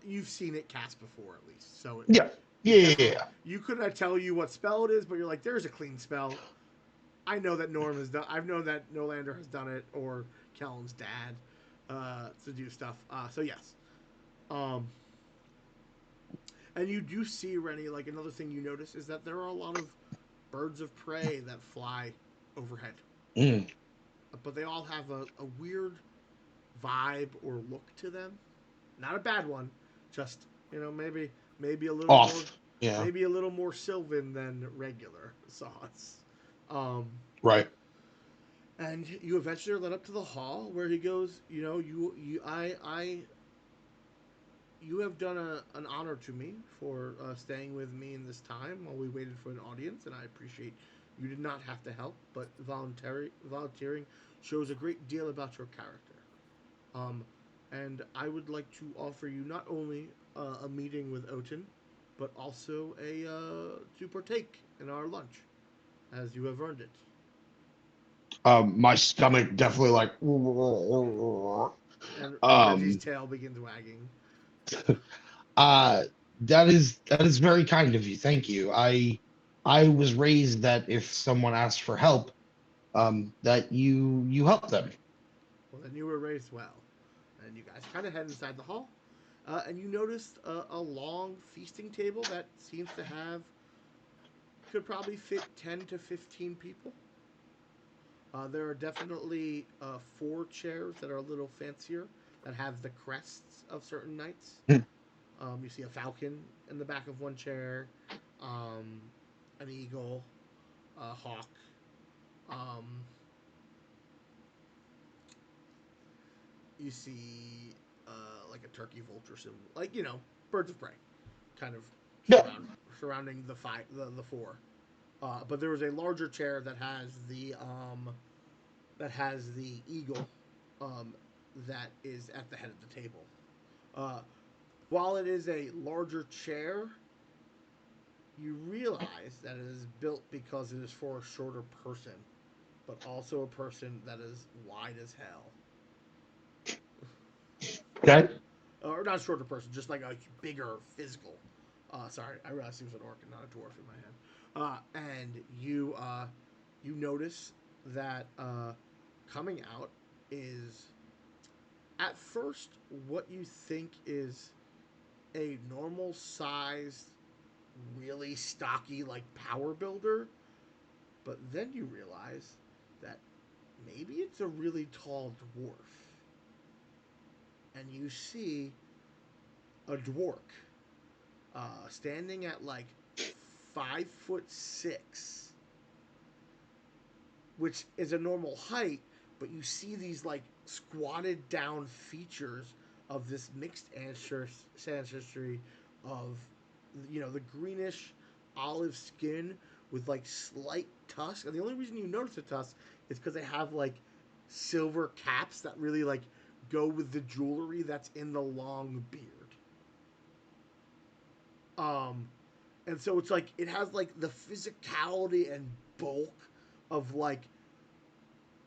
You've seen it cast before, at least. So Yeah. Yeah. you couldn't tell you what spell it is, but you're like, there's a clean spell. I know that Norm has done. I've known that Nolander has done it, or Callan's dad, to do stuff. So yes, um, and you do see, Rennie. Like another thing you notice is that there are a lot of birds of prey that fly overhead, Mm. but they all have a weird vibe or look to them. Not a bad one, just maybe a little more Off. Yeah. maybe a little more Sylvan than regular sauce. Um, Right. and you eventually are led up to the hall where he goes. You have done an honor to me for staying with me in this time while we waited for an audience, and I appreciate you did not have to help, but volunteering shows a great deal about your character. Um, and I would like to offer you not only a meeting with Otin, but also a to partake in our lunch, as you have earned it. My stomach definitely like. And Reggie's Um. tail begins wagging. Uh. That is very kind of you. Thank you. I was raised that if someone asked for help, that you help them. Well, then you were raised well. And you guys kind of head inside the hall, and you noticed a long feasting table that seems to have could probably fit 10 to 15 people. There are definitely four chairs that are a little fancier that have the crests of certain knights. You see a falcon in the back of one chair, um, an eagle, a hawk. Um, you see like a turkey vulture symbol, like birds of prey, kind of Yeah. surrounding the four. But there is a larger chair that has the eagle um, that is at the head of the table. Uh, while it is a larger chair, you realize that it is built because it is for a shorter person, but also a person that is wide as hell. Okay. Or not a shorter person, just like a bigger physical. Sorry, I realized he was an orc and not a dwarf in my head. And you notice that coming out is at first what you think is a normal sized, really stocky like power builder, but then you realize that maybe it's a really tall dwarf, and you see a dwarf standing at like 5'6", which is a normal height, but you see these like squatted down features of this mixed ancestry of the greenish olive skin with like slight tusk, and the only reason you notice the tusk is because they have like silver caps that really like go with the jewelry that's in the long beard. Um, and so it's like it has like the physicality and bulk of like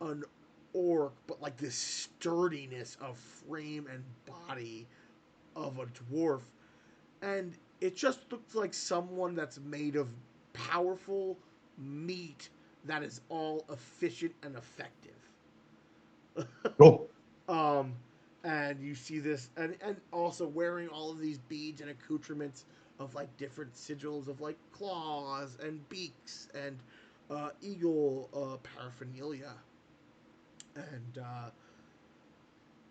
an orc, but like this sturdiness of frame and body of a dwarf, and it just looks like someone that's made of powerful meat that is all efficient and effective. Cool. um, and you see this, and also wearing all of these beads and accoutrements of like different sigils of like claws and beaks and eagle paraphernalia. And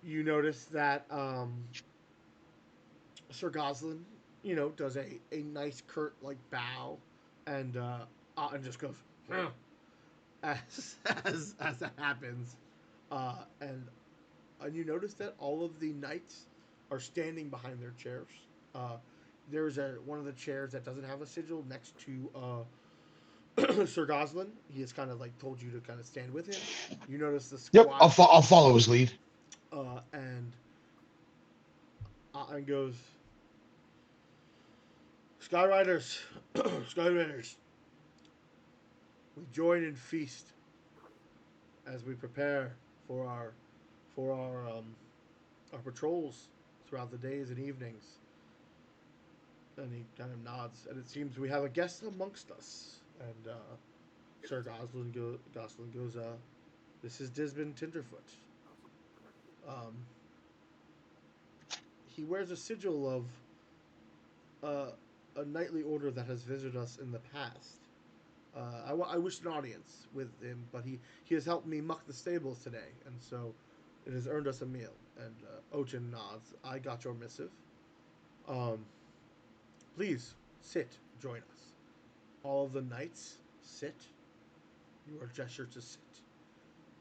you notice that Sir Goslin, does a nice curt like bow, and just goes "Huh," as that happens, and you notice that all of the knights are standing behind their chairs. Uh, there's one of the chairs that doesn't have a sigil next to Sir Goslin. He has kind of like told you to kind of stand with him. You notice the Yep, squad I'll follow his lead. and goes, Skyriders, Skyriders, we join in feast as we prepare for our patrols throughout the days and evenings. And he kind of nods, and it seems we have a guest amongst us. And Sir Goslin goes, this is Dismond Tinderfoot. Um, he wears a sigil of uh, a knightly order that has visited us in the past. I wish an audience with him, but he has helped me muck the stables today, and so it has earned us a meal. And Ochin nods. I got your missive. Um, please sit, join us. All of the knights sit. You are gestured to sit,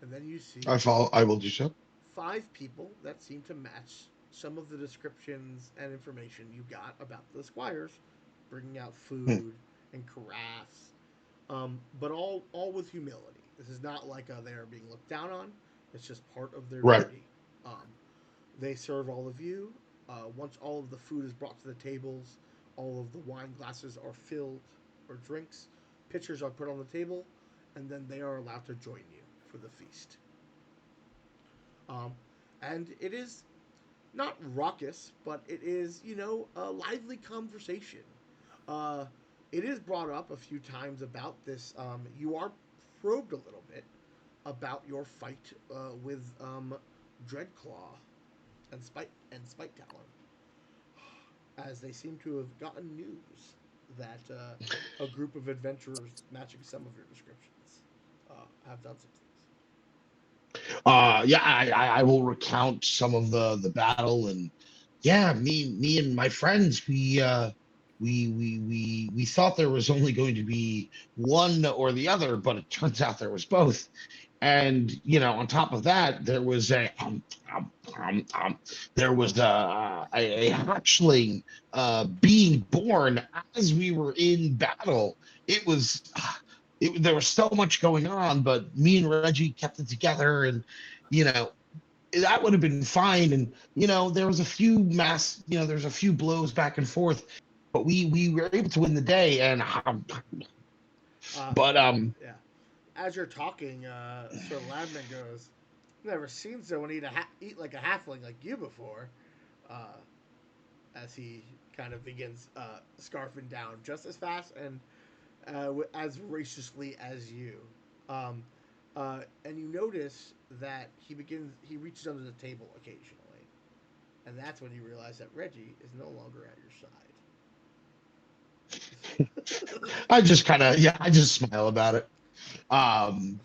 and then you see I follow. I will do so. 5 people that seem to match some of the descriptions and information you got about the squires, bringing out Hmm. food and carafes, but all with humility. This is not like they are being looked down on. It's just part of their Right. duty. Um, they serve all of you. Once all of the food is brought to the tables, all of the wine glasses are filled or drinks, pitchers are put on the table, and then they are allowed to join you for the feast. Um, and it is not raucous, but it is, a lively conversation. Uh, it is brought up a few times about this. You are probed a little bit about your fight with Dreadclaw and Spite Talon, as they seem to have gotten news that a group of adventurers matching some of your descriptions have done some things. Yeah, I will recount some of the battle, and yeah, me and my friends, we thought there was only going to be one or the other, but it turns out there was both. And on top of that, there was a hatchling being born as we were in battle. It was there was so much going on, but me and Reggie kept it together, and you know that would have been fine. And there was a few there's a few blows back and forth, but we were able to win the day. And Uh, but yeah. As you're talking, Sir Ladman goes, "Never seen someone eat like a halfling like you before." Uh, as he kind of begins scarfing down just as fast and as voraciously as you. Um, and you notice that he reaches under the table occasionally, and that's when you realize that Reggie is no longer at your side. I just smile about it. Um,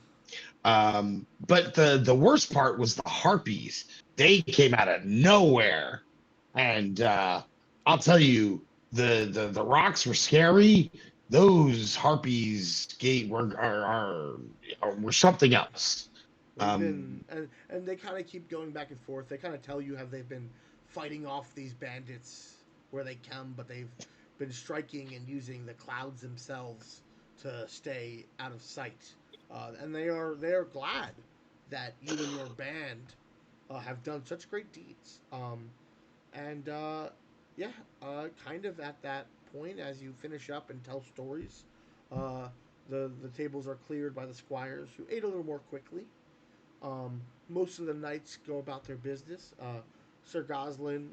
but the worst part was the harpies. They came out of nowhere, and I'll tell you, the rocks were scary. Those harpies were something else. They've Um, been and they kind of keep going back and forth. They kind of tell you how they've been fighting off these bandits where they come, but they've been striking and using the clouds themselves to stay out of sight. And they are glad that you and your band have done such great deeds. And yeah, kind of at that point, as you finish up and tell stories, uh, the tables are cleared by the squires who ate a little more quickly. Most of the knights go about their business. Sir Goslin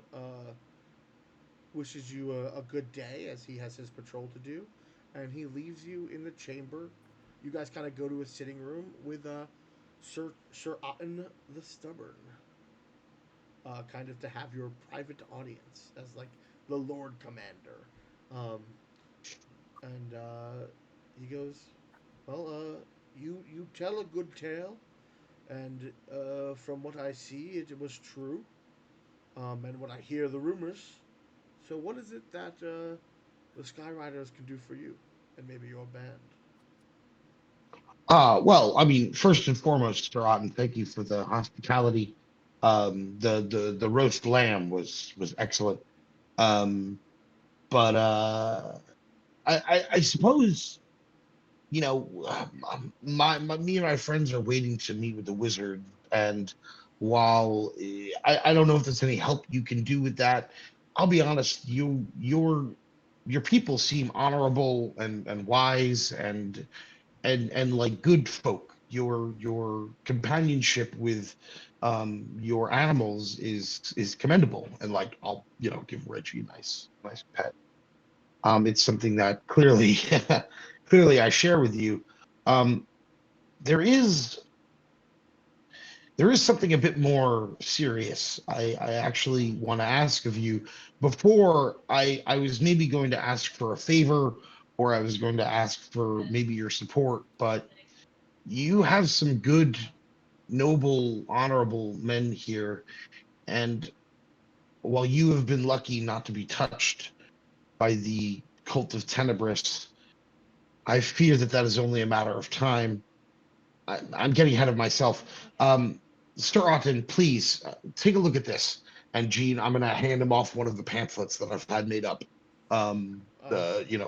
wishes you a good day as he has his patrol to do, and he leaves you in the chamber. You guys kind of go to a sitting room with Sir Otten the Stubborn, kind of to have your private audience as like the Lord Commander. Um, and he goes, "Well, you tell a good tale, and from what I see, it was true. And when I hear the rumors, so what is it that the Skyriders can do for you, and maybe your band?" Well, I mean, first and foremost, Sir Otten, thank you for the hospitality. The roast lamb was excellent. Um, but I suppose me and my friends are waiting to meet with the wizard, and while I don't know if there's any help you can do with that, I'll be honest, your people seem honorable and wise and like good folk. Your companionship with your animals is commendable, and like I'll give Reggie a nice pet. It's something that clearly clearly I share with you. Um, there is there is something a bit more serious I actually want to ask of you. Before I was maybe going to ask for a favor, or I was going to ask for maybe your support, but you have some good, noble, honorable men here, and while you have been lucky not to be touched by the cult of Tenebris, I fear that that is only a matter of time. I'm getting ahead of myself. Sir Otten, please take a look at this. And Gene, I'm going to hand him off one of the pamphlets that I've had made up, Uh, he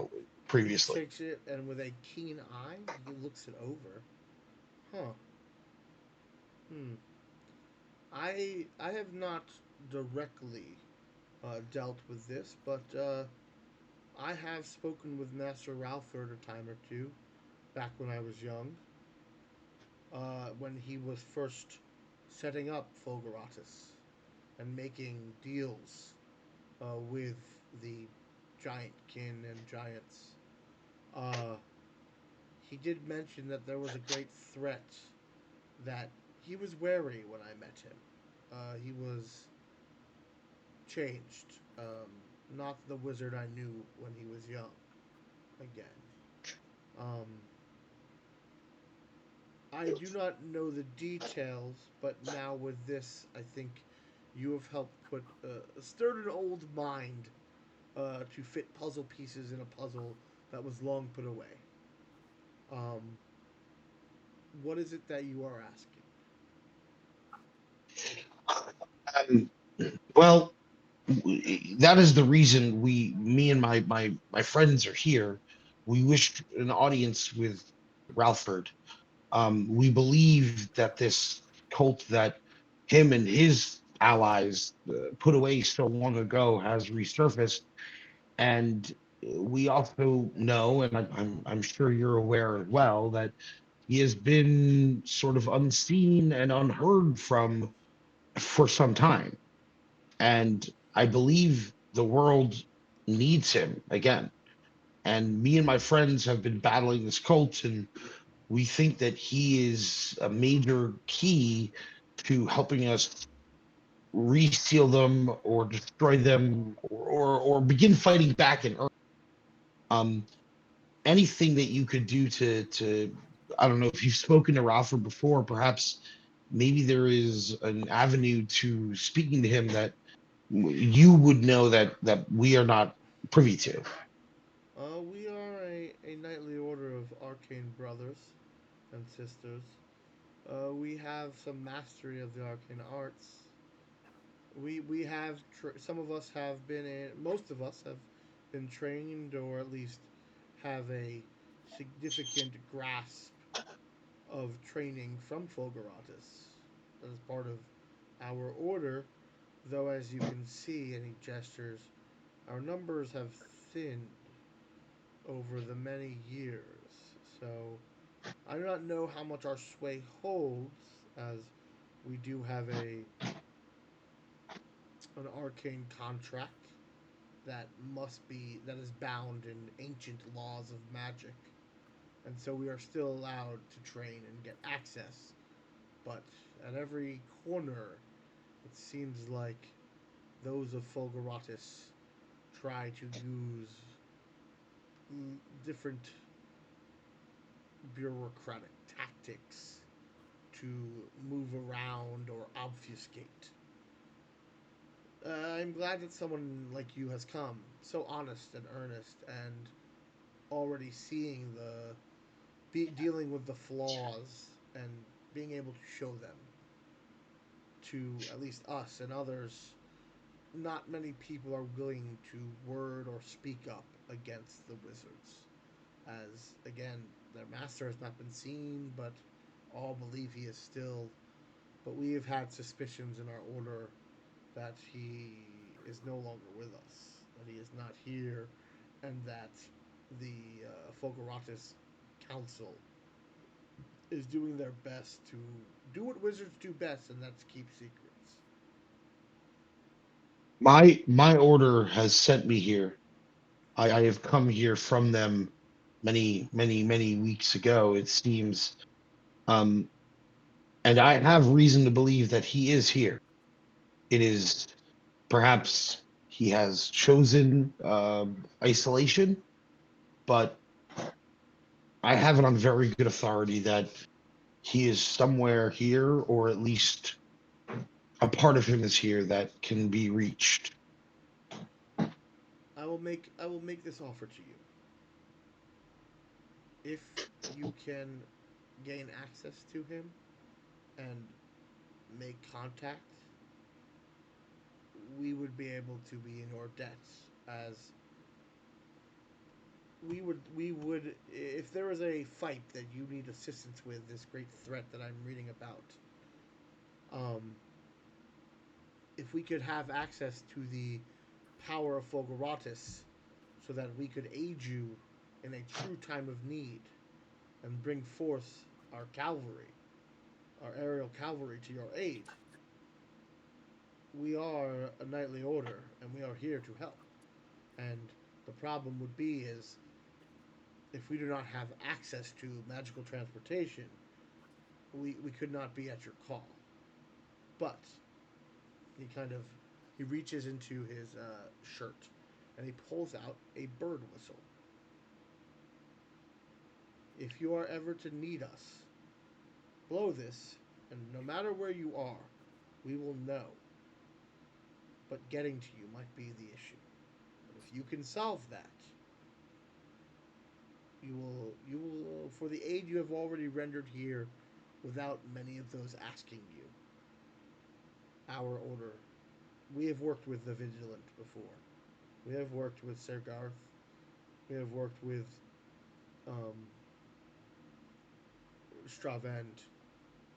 previously. takes it, and with a keen eye, he looks it over. Huh. Hmm. I have not directly dealt with this, but I have spoken with Master Ralphard a time or two back when I was young, when he was first setting up Fulguratus and making deals with the giant kin and giants. Uh, he did mention that there was a great threat that he was wary when I met him. He was changed. Not the wizard I knew when he was young. Again. Um, I do not know the details, but now with this, I think you have helped put stirred an old mind to fit puzzle pieces in a puzzle that was long put away. Um, what is it that you are asking? Um, well, that is the reason me and my friends are here. We wished an audience with Ralphard. We believe that this cult that him and his allies put away so long ago has resurfaced, and we also know, and I'm sure you're aware as well, that he has been sort of unseen and unheard from for some time, and I believe the world needs him again. And me and my friends have been battling this cult, and we think that he is a major key to helping us reseal them or destroy them, or begin fighting back in earth. Um, Anything that you could do to I don't know if you've spoken to Ralphard before, perhaps maybe there is an avenue to speaking to him that you would know that we are not privy to. We are a knightly order of arcane brothers and sisters. We have some mastery of the arcane arts. We have some of us have been in, most of us have been trained, or at least have a significant grasp of training from Fulguratus as part of our order. Though, as you can see, and he gestures, our numbers have thinned over the many years. So I do not know how much our sway holds, as we do have a an arcane contract that is bound in ancient laws of magic, and so we are still allowed to train and get access. But at every corner, it seems like those of Fulguratus try to use different bureaucratic tactics to move around or obfuscate. I'm glad that someone like you has come, so honest and earnest, and already seeing dealing with the flaws and being able to show them to at least us and others. Not many people are willing to word or speak up against the wizards, as again their master has not been seen, but all believe he is still. But we have had suspicions in our order that he is no longer with us, that he is not here, and that the Fulguratus Council is doing their best to do what wizards do best, and that's keep secrets. My order has sent me here. I have come here from them many weeks ago, it seems. Um, and I have reason to believe that he is here. It is perhaps he has chosen isolation, but I have it on very good authority that he is somewhere here, or at least a part of him is here that can be reached. I will make this offer to you. If you can gain access to him and make contact, we would be able to be in your debt, as we would if there is a fight that you need assistance with, this great threat that I'm reading about. Um, if we could have access to the power of Fulguratus, so that we could aid you in a true time of need and bring forth our cavalry, our aerial cavalry, to your aid. We are a knightly order, and we are here to help. And the problem would be is if we do not have access to magical transportation, we could not be at your call. But he reaches into his shirt and he pulls out a bird whistle. If you are ever to need us, blow this, and no matter where you are, we will know. But getting to you might be the issue. But if you can solve that, you will for the aid you have already rendered here, without many of those asking you. Our order, we have worked with the Vigilant before. We have worked with Sir Garth. We have worked with um, Stravend.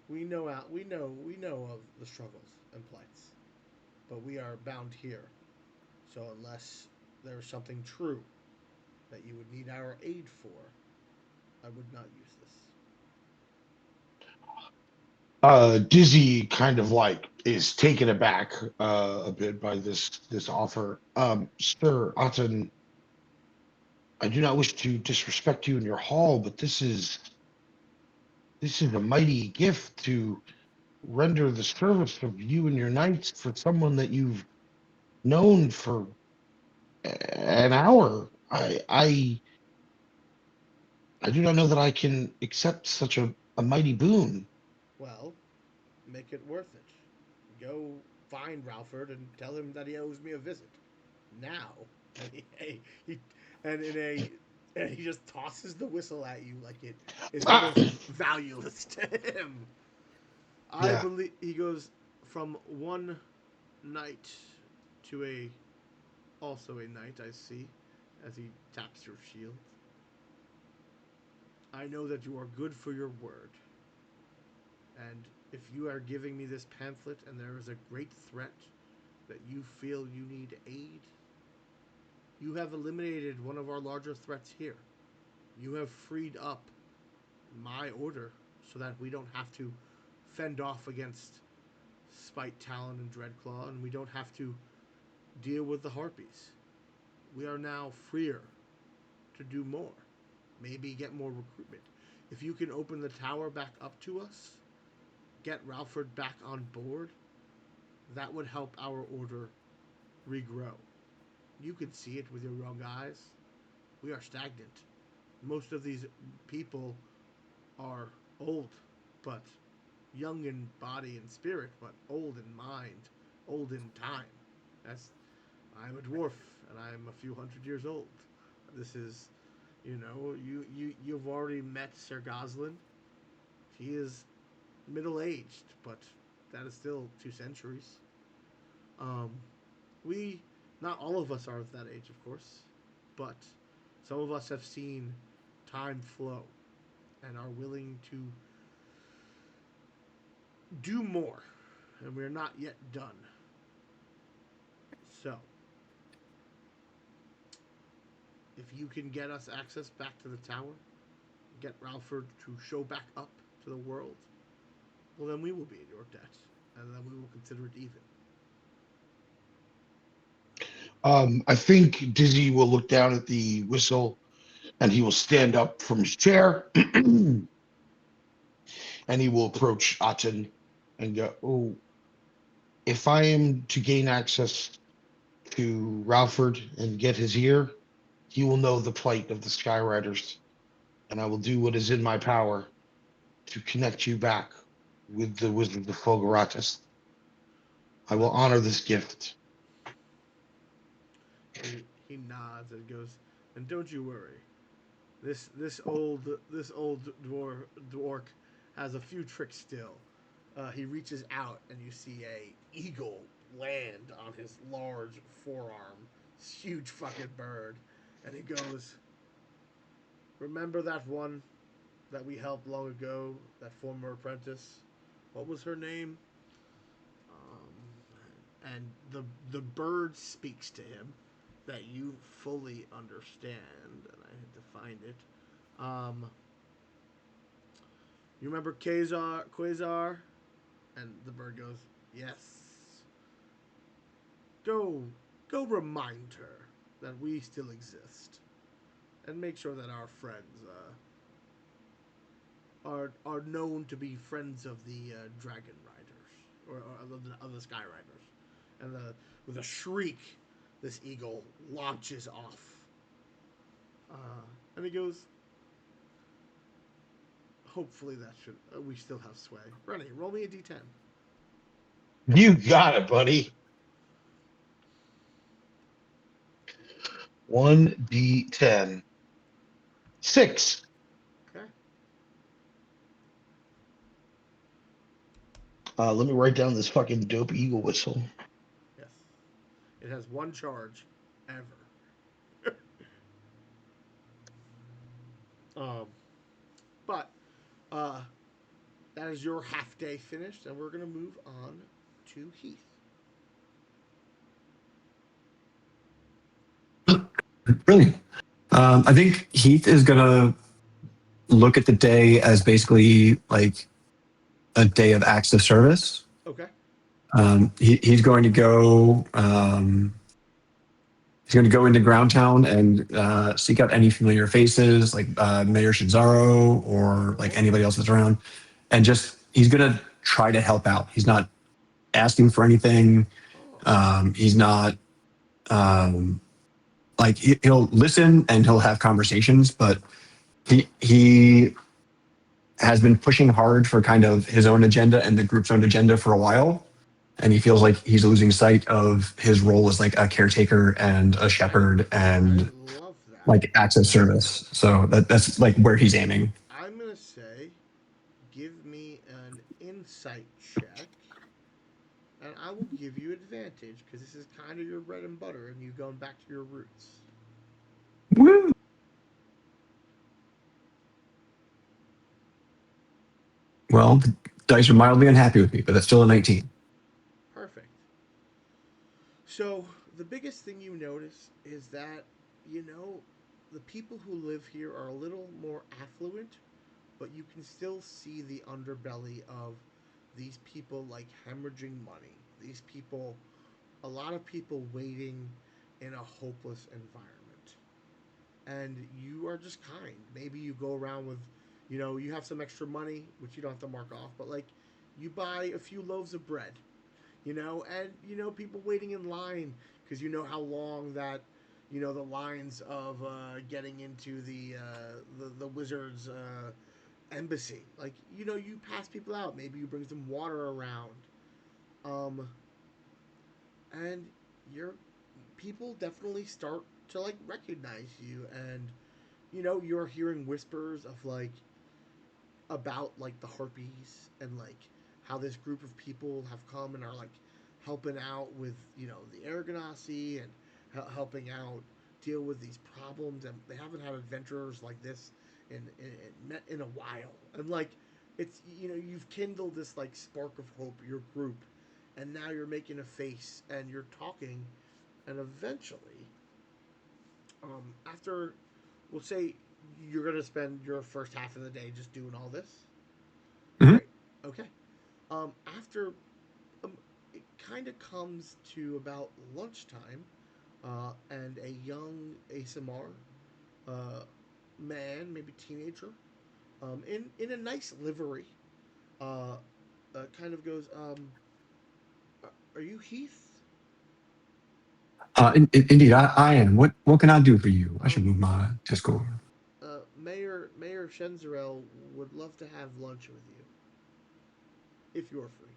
We know of the struggles and plights, but we are bound here. So unless there is something true that you would need our aid for, I would not use this. Dizzy kind of like is taken aback a bit by this offer. Sir Otten, I do not wish to disrespect you in your hall, but this is a mighty gift to render the service of you and your knights for someone that you've known for an hour. I do not know that I can accept such a mighty boon. Well, make it worth it. Go find Ralford and tell him that he owes me a visit. Now. And he and in a and he just tosses the whistle at you like it is Ah, almost valueless to him. I yeah. believe he goes from one knight to a also a knight, I see, as he taps your shield. I know that you are good for your word. And if you are giving me this pamphlet and there is a great threat that you feel you need aid, you have eliminated one of our larger threats here. You have freed up my order so that we don't have to fend off against Spite, Talon, and Dreadclaw, and we don't have to deal with the Harpies. We are now freer to do more. Maybe get more recruitment. If you can open the tower back up to us, get Ralford back on board, that would help our order regrow. You could see it with your young eyes. We are stagnant. most of these people are old, but young in body and spirit, but old in mind, old in time. That's I'm a dwarf, and I'm a few hundred years old. This is, you've already met Sir Goslin. He is middle aged, but that is still 2 centuries. Um, we, not all of us are of that age, of course, but some of us have seen time flow and are willing to do more, and we're not yet done. So, if you can get us access back to the tower, get Ralford to show back up to the world, well, then we will be in your debt, and then we will consider it even. I think Dizzy will look down at the whistle and he will stand up from his chair and he will approach Aten and go, "Oh, if I am to gain access to Ralford and get his ear, he will know the plight of the Skyriders, and I will do what is in my power to connect you back with the Wizard of Fulguratus. I will honor this gift." He nods and goes, "And don't you worry. This old dwarf has a few tricks still." He reaches out and you see a eagle land on his large forearm. This huge fucking bird, and he goes, "Remember that one that we helped long ago? That former apprentice? What was her name?" And the bird speaks to him that you fully understand, and I had to find it. Um, you remember Quasar? And the bird goes, "Yes." Go, go remind her that we still exist, and make sure that our friends are known to be friends of the Dragon Riders or the Sky Riders. And with a shriek, this eagle launches off, and he goes. Hopefully that should. We still have sway. Rennie, roll me a d10. You got it, buddy. 1d10. 6. Okay. Let me write down this fucking dope eagle whistle. Yes. It has one charge, ever. um, but uh, that is your half day finished, and we're gonna move on to Heath. Brilliant. I think Heath is gonna look at the day as basically like a day of acts of service. Okay. He's going to go. He's going to go into Groundtown and seek out any familiar faces, like Mayor Shinzaro or like Roll. anybody else that's around, and just he's going to try to help out. He's not asking for anything. Oh. He's not like he'll listen and he'll have conversations, but he has been pushing hard for kind of his own agenda and the group's own agenda for a while. And he feels like he's losing sight of his role as like a caretaker and a shepherd I and love that. like access service. So that's like where he's aiming. I'm gonna say, give me an insight check, and I will give you advantage because this is kind of your bread and butter, and you going back to your roots. Woo! Well, the dice are mildly unhappy with me, but that's still a 19. Perfect. So the biggest thing you notice is that you know the people who live here are a little more affluent, but you can still see the underbelly of these people like hemorrhaging money. These people, a lot of people waiting in a hopeless environment. And you are just kind. Maybe you go around with, you have some extra money, which you don't have to mark off, but like you buy a few loaves of bread, and people waiting in line because you know how long that the lines of getting into the wizard's embassy. Like, you pass people out. Maybe you bring some water around. Um, and your people definitely start to like recognize you, and you're hearing whispers of like about like the harpies and like how this group of people have come and are like helping out with the Aragonasi and helping out deal with these problems, and they haven't had adventurers like this in a while, and like it's you've kindled this like spark of hope, your group, and now you're making a face and you're talking, and eventually after, we'll say, you're gonna spend your first half of the day just doing all this. Mhm. Great. Okay. After it kind of comes to about lunchtime, and a young ASMR uh, man, maybe teenager, in a nice livery, uh, kind of goes, "Are you Heath?" Indeed, I am. What can I do for you? I should Um, move my Discord. Mayor Shenzerel would love to have lunch with you if you're free.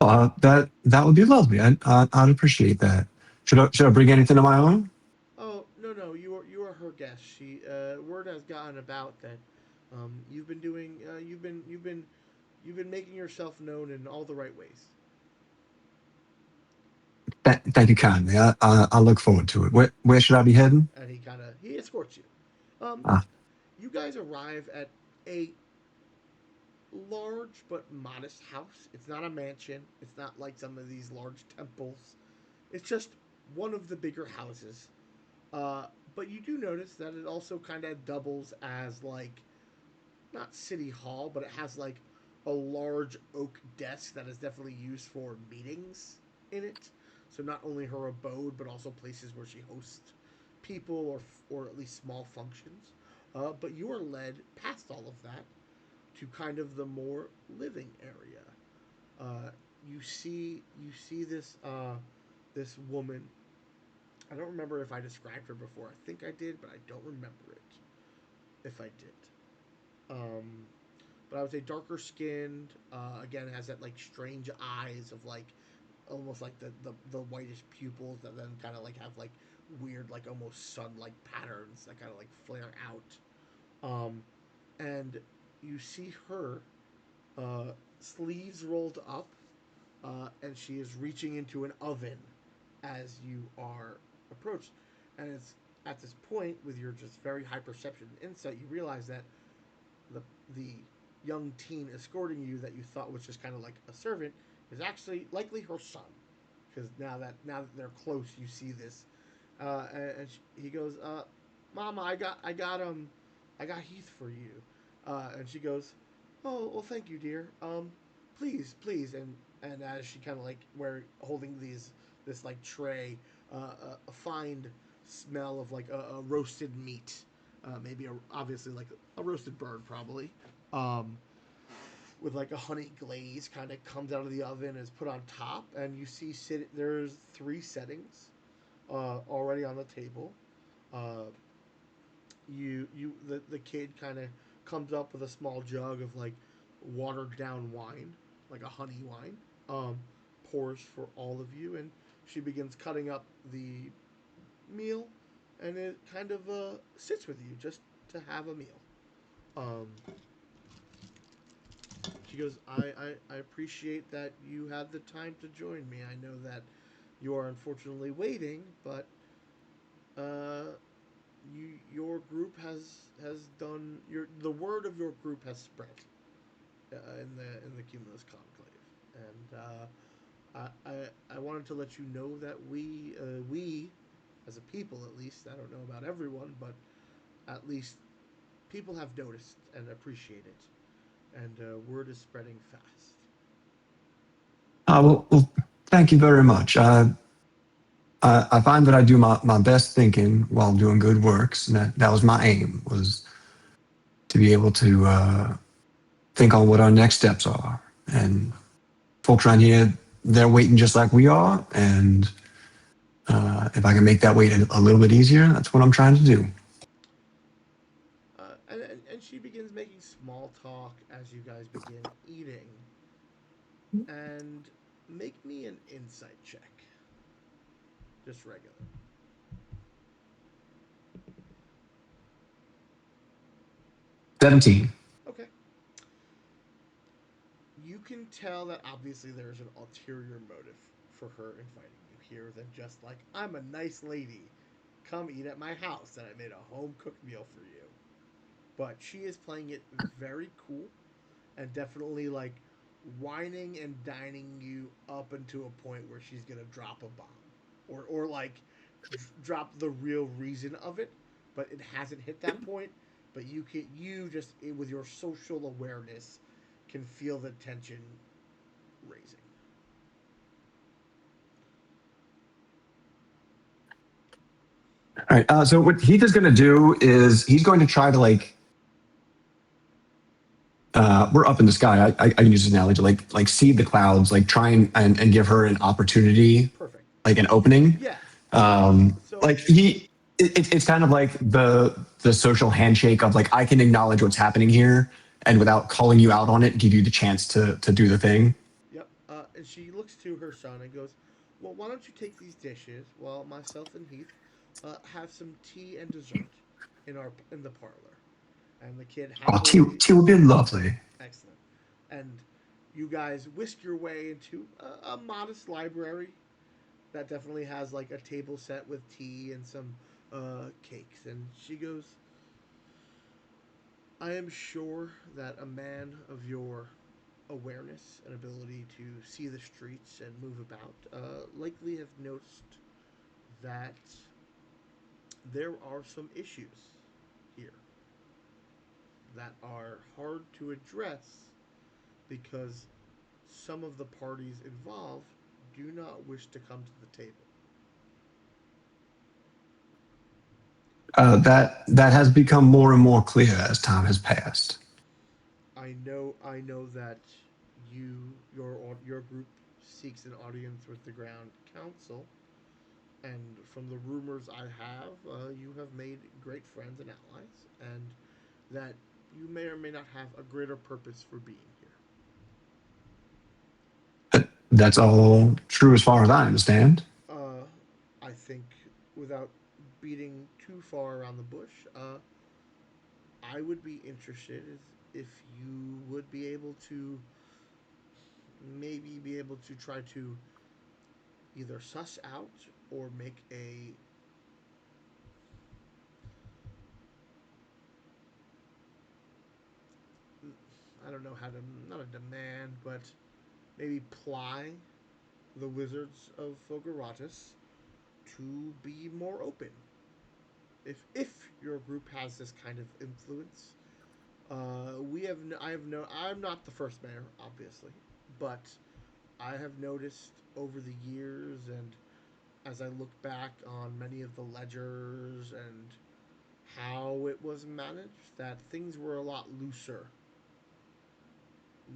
That would be lovely. I'd appreciate that. Should I bring anything of my own? Oh, no, no, you are her guest. Word has gotten about that. You've been doing. You've been making yourself known in all the right ways. Thank you kindly. I look forward to it. Where should I be heading? And he escorts you. Um, Ah, you guys arrive at a large but modest house. It's not a mansion. It's not like some of these large temples. It's just one of the bigger houses. Uh, but you do notice that it also kind of doubles as like not city hall, but it has like a large oak desk that is definitely used for meetings in it. So not only her abode, but also places where she hosts people or at least small functions. But you are led past all of that to kind of the more living area. Uh, you see this woman. I don't remember if I described her before. I think I did, but I don't remember it if I did. Um, but I would say darker skinned. Again, has that like strange eyes of like almost like the whitish pupils that then kind of like have like weird like almost sun like patterns that kind of like flare out. And you see her sleeves rolled up, and she is reaching into an oven as you are approached. And it's at this point, with your just very high perception and insight, you realize that the the young teen escorting you that you thought was just kind of like a servant is actually likely her son, because now that they're close, you see this, and he goes, "Mama, I got Heath for you," and she goes, "Oh, well, thank you, dear. Please, please," and as she kind of like where holding this like tray, a fine smell of like a roasted meat, maybe obviously like a roasted bird probably, um, with like a honey glaze kind of comes out of the oven and is put on top, and you see there's three settings already on the table. Uh, the kid kind of comes up with a small jug of like watered down wine, like a honey wine, um, pours for all of you, and she begins cutting up the meal, and it kind of sits with you just to have a meal. Um, she goes, I appreciate that you had the time to join me. I know that you are unfortunately waiting, but uh, your group has done the word of your group has spread in the Cumulus Conclave, and I wanted to let you know that we as a people, at least, I don't know about everyone, but at least people have noticed and appreciate it, and word is spreading fast. well, thank you very much. I find that I do my best thinking while doing good works, and that was my aim, was to be able to think on what our next steps are. And folks around here, they're waiting just like we are, and If I can make that wait a little bit easier, that's what I'm trying to do. And she begins making small talk as you guys begin eating. And make me an insight check. Just regular. 17. Okay. You can tell that obviously there's an ulterior motive for her inviting you here than just like, I'm a nice lady. Come eat at my house and I made a home cooked meal for you. But she is playing it very cool and definitely like whining and dining you up into a point where she's gonna drop a bomb or like drop the real reason of it, but it hasn't hit that point. But you just with your social awareness can feel the tension raising. All right. So what Heath is going to do is he's going to try to we're up in the sky. I can use this analogy, like seed the clouds, like try and give her an opportunity, Perfect. like an opening. Yeah. So Like it's kind of like the social handshake of like I can acknowledge what's happening here, and without calling you out on it, give you the chance to do the thing. yep. And she looks to her son and goes, "Well, why don't you take these dishes while myself and Heath have some tea and dessert in the parlor?" And the kid Oh, happily, tea would be lovely. excellent. And you guys whisk your way into a modest library that definitely has like a table set with tea and some cakes. And she goes, I am sure that a man of your awareness and ability to see the streets and move about likely have noticed that there are some issues here that are hard to address because some of the parties involved do not wish to come to the table. That has become more and more clear as time has passed. I know that your group seeks an audience with the Ground Council, and from the rumors I have, you have made great friends and allies, and that you may or may not have a greater purpose for being here. That's all true as far as I understand. Uh, I think without beating too far around the bush, I would be interested if you would be able to maybe be able to try to either suss out or make a I don't know how to not a demand, but maybe ply the wizards of Fulguratus to be more open. If your group has this kind of influence, we have no, I have no I'm not the first mayor, obviously, but I have noticed over the years and as I look back on many of the ledgers and how it was managed that things were a lot looser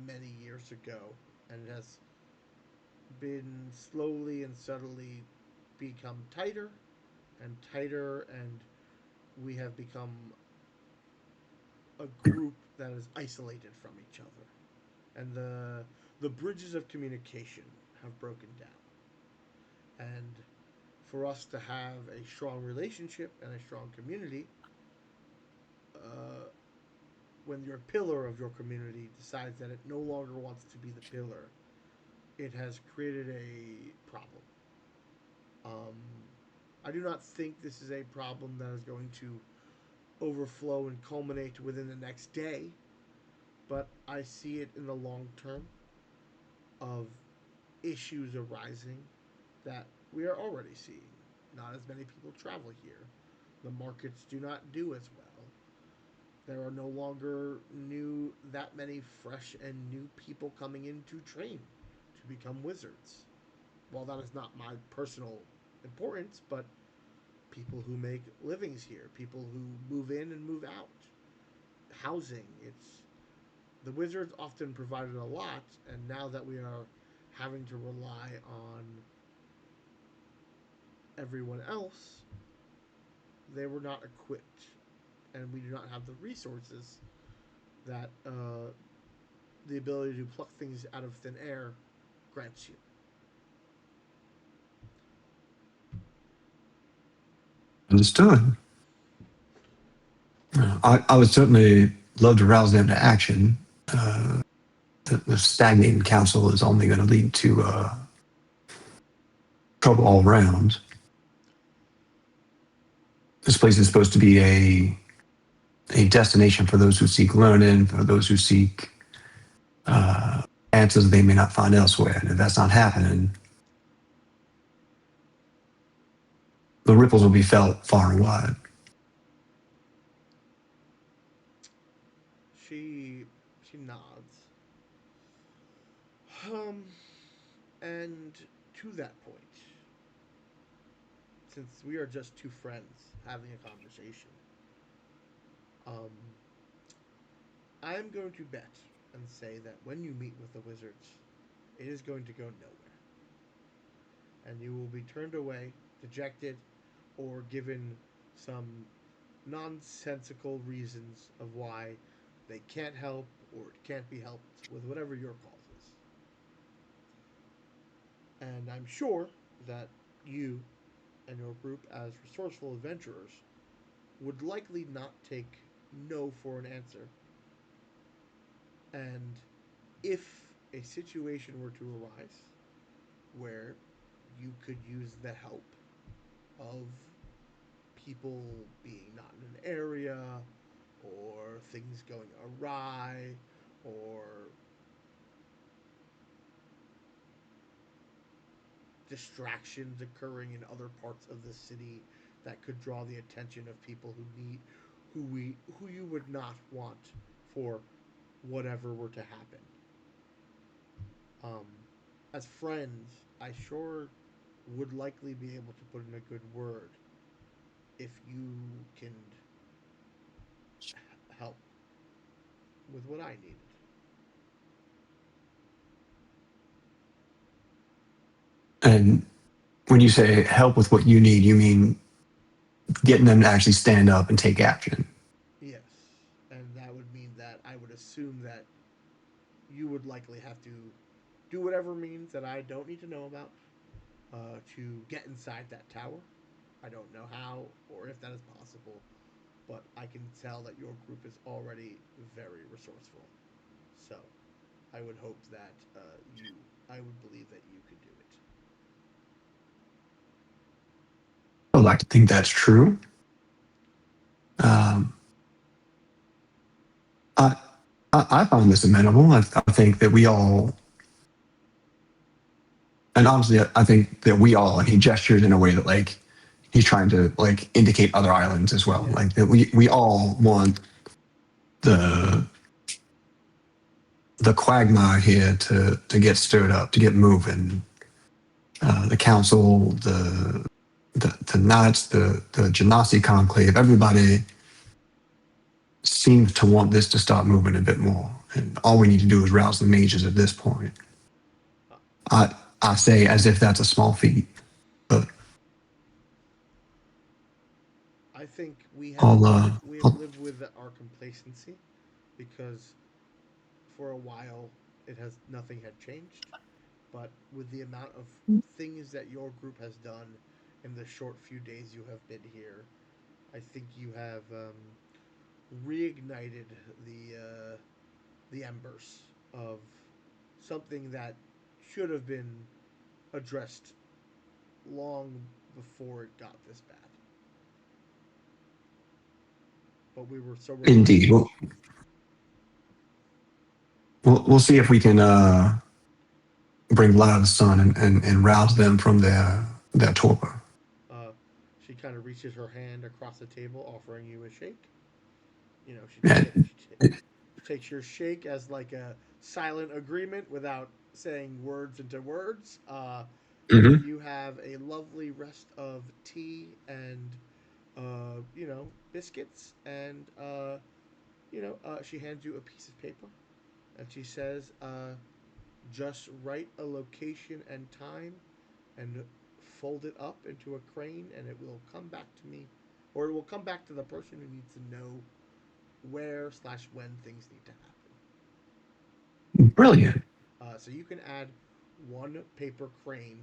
many years ago, and it has been slowly and subtly become tighter and tighter, and we have become a group that is isolated from each other, and the bridges of communication have broken down, and for us to have a strong relationship and a strong community, uh, when your pillar of your community decides that it no longer wants to be the pillar, it has created a problem. Um, I do not think this is a problem that is going to overflow and culminate within the next day, but I see it in the long term of issues arising that we are already seeing. Not as many people travel here. The markets do not do as well. There are no longer new that many fresh and new people coming in to train to become wizards. While that is not my personal importance, but people who make livings here, people who move in and move out, housing. It's the wizards often provided a lot, and now that we are having to rely on everyone else, they were not equipped, and we do not have the resources that the ability to pluck things out of thin air grants you. Understood. I would certainly love to rouse them to action. The stagnating council is only going to lead to trouble all around. This place is supposed to be a destination for those who seek learning, for those who seek answers they may not find elsewhere. And if that's not happening, the ripples will be felt far and wide. She nods. Um, and to that point, since we are just two friends having a conversation, um, I'm going to bet and say that when you meet with the wizards, it is going to go nowhere, and you will be turned away, dejected, or given some nonsensical reasons of why they can't help or it can't be helped with whatever your cause is. And I'm sure that you and your group, as resourceful adventurers, would likely not take no for an answer. And if a situation were to arise where you could use the help of people being not in an area, or things going awry, or distractions occurring in other parts of the city that could draw the attention of people who you would not want for whatever were to happen. Um, as friends, I sure would likely be able to put in a good word if you can help with what I needed. And when you say help with what you need, you mean getting them to actually stand up and take action. Yes, and that would mean that I would assume that you would likely have to do whatever means that I don't need to know about to get inside that tower. I don't know how or if that is possible, but I can tell that your group is already very resourceful. So I would hope that I would believe that you could do it. I would like to think that's true. Um, I, I find this amenable. I think that we all, and honestly, I think that we all, and he gestured in a way that like he's trying to like indicate other islands as well. Yeah. Like that we all want the the quagmire here to get stirred up, to get moving. The council, the knights, the Genasi conclave, everybody seems to want this to start moving a bit more. And all we need to do is rouse the mages at this point. Uh, I I say as if that's a small feat, but I think I'll we have I'll, lived with our complacency because for a while it has nothing had changed, but with the amount of things that your group has done in the short few days you have been here, I think you have reignited the embers of something that should have been addressed long before it got this bad. But we were so indeed. resourceful. We'll see if we can bring light to the sun and rouse them from their torpor. Uh, she kind of reaches her hand across the table, offering you a shake. You know, Yeah. she takes your shake as like a silent agreement without saying words into words. Mm-hmm. You have a lovely rest of tea and biscuits, and she hands you a piece of paper, and she says, "Just write a location and time, and fold it up into a crane, and it will come back to me, or it will come back to the person who needs to know where/when things need to happen. Brilliant. So you can add one paper crane,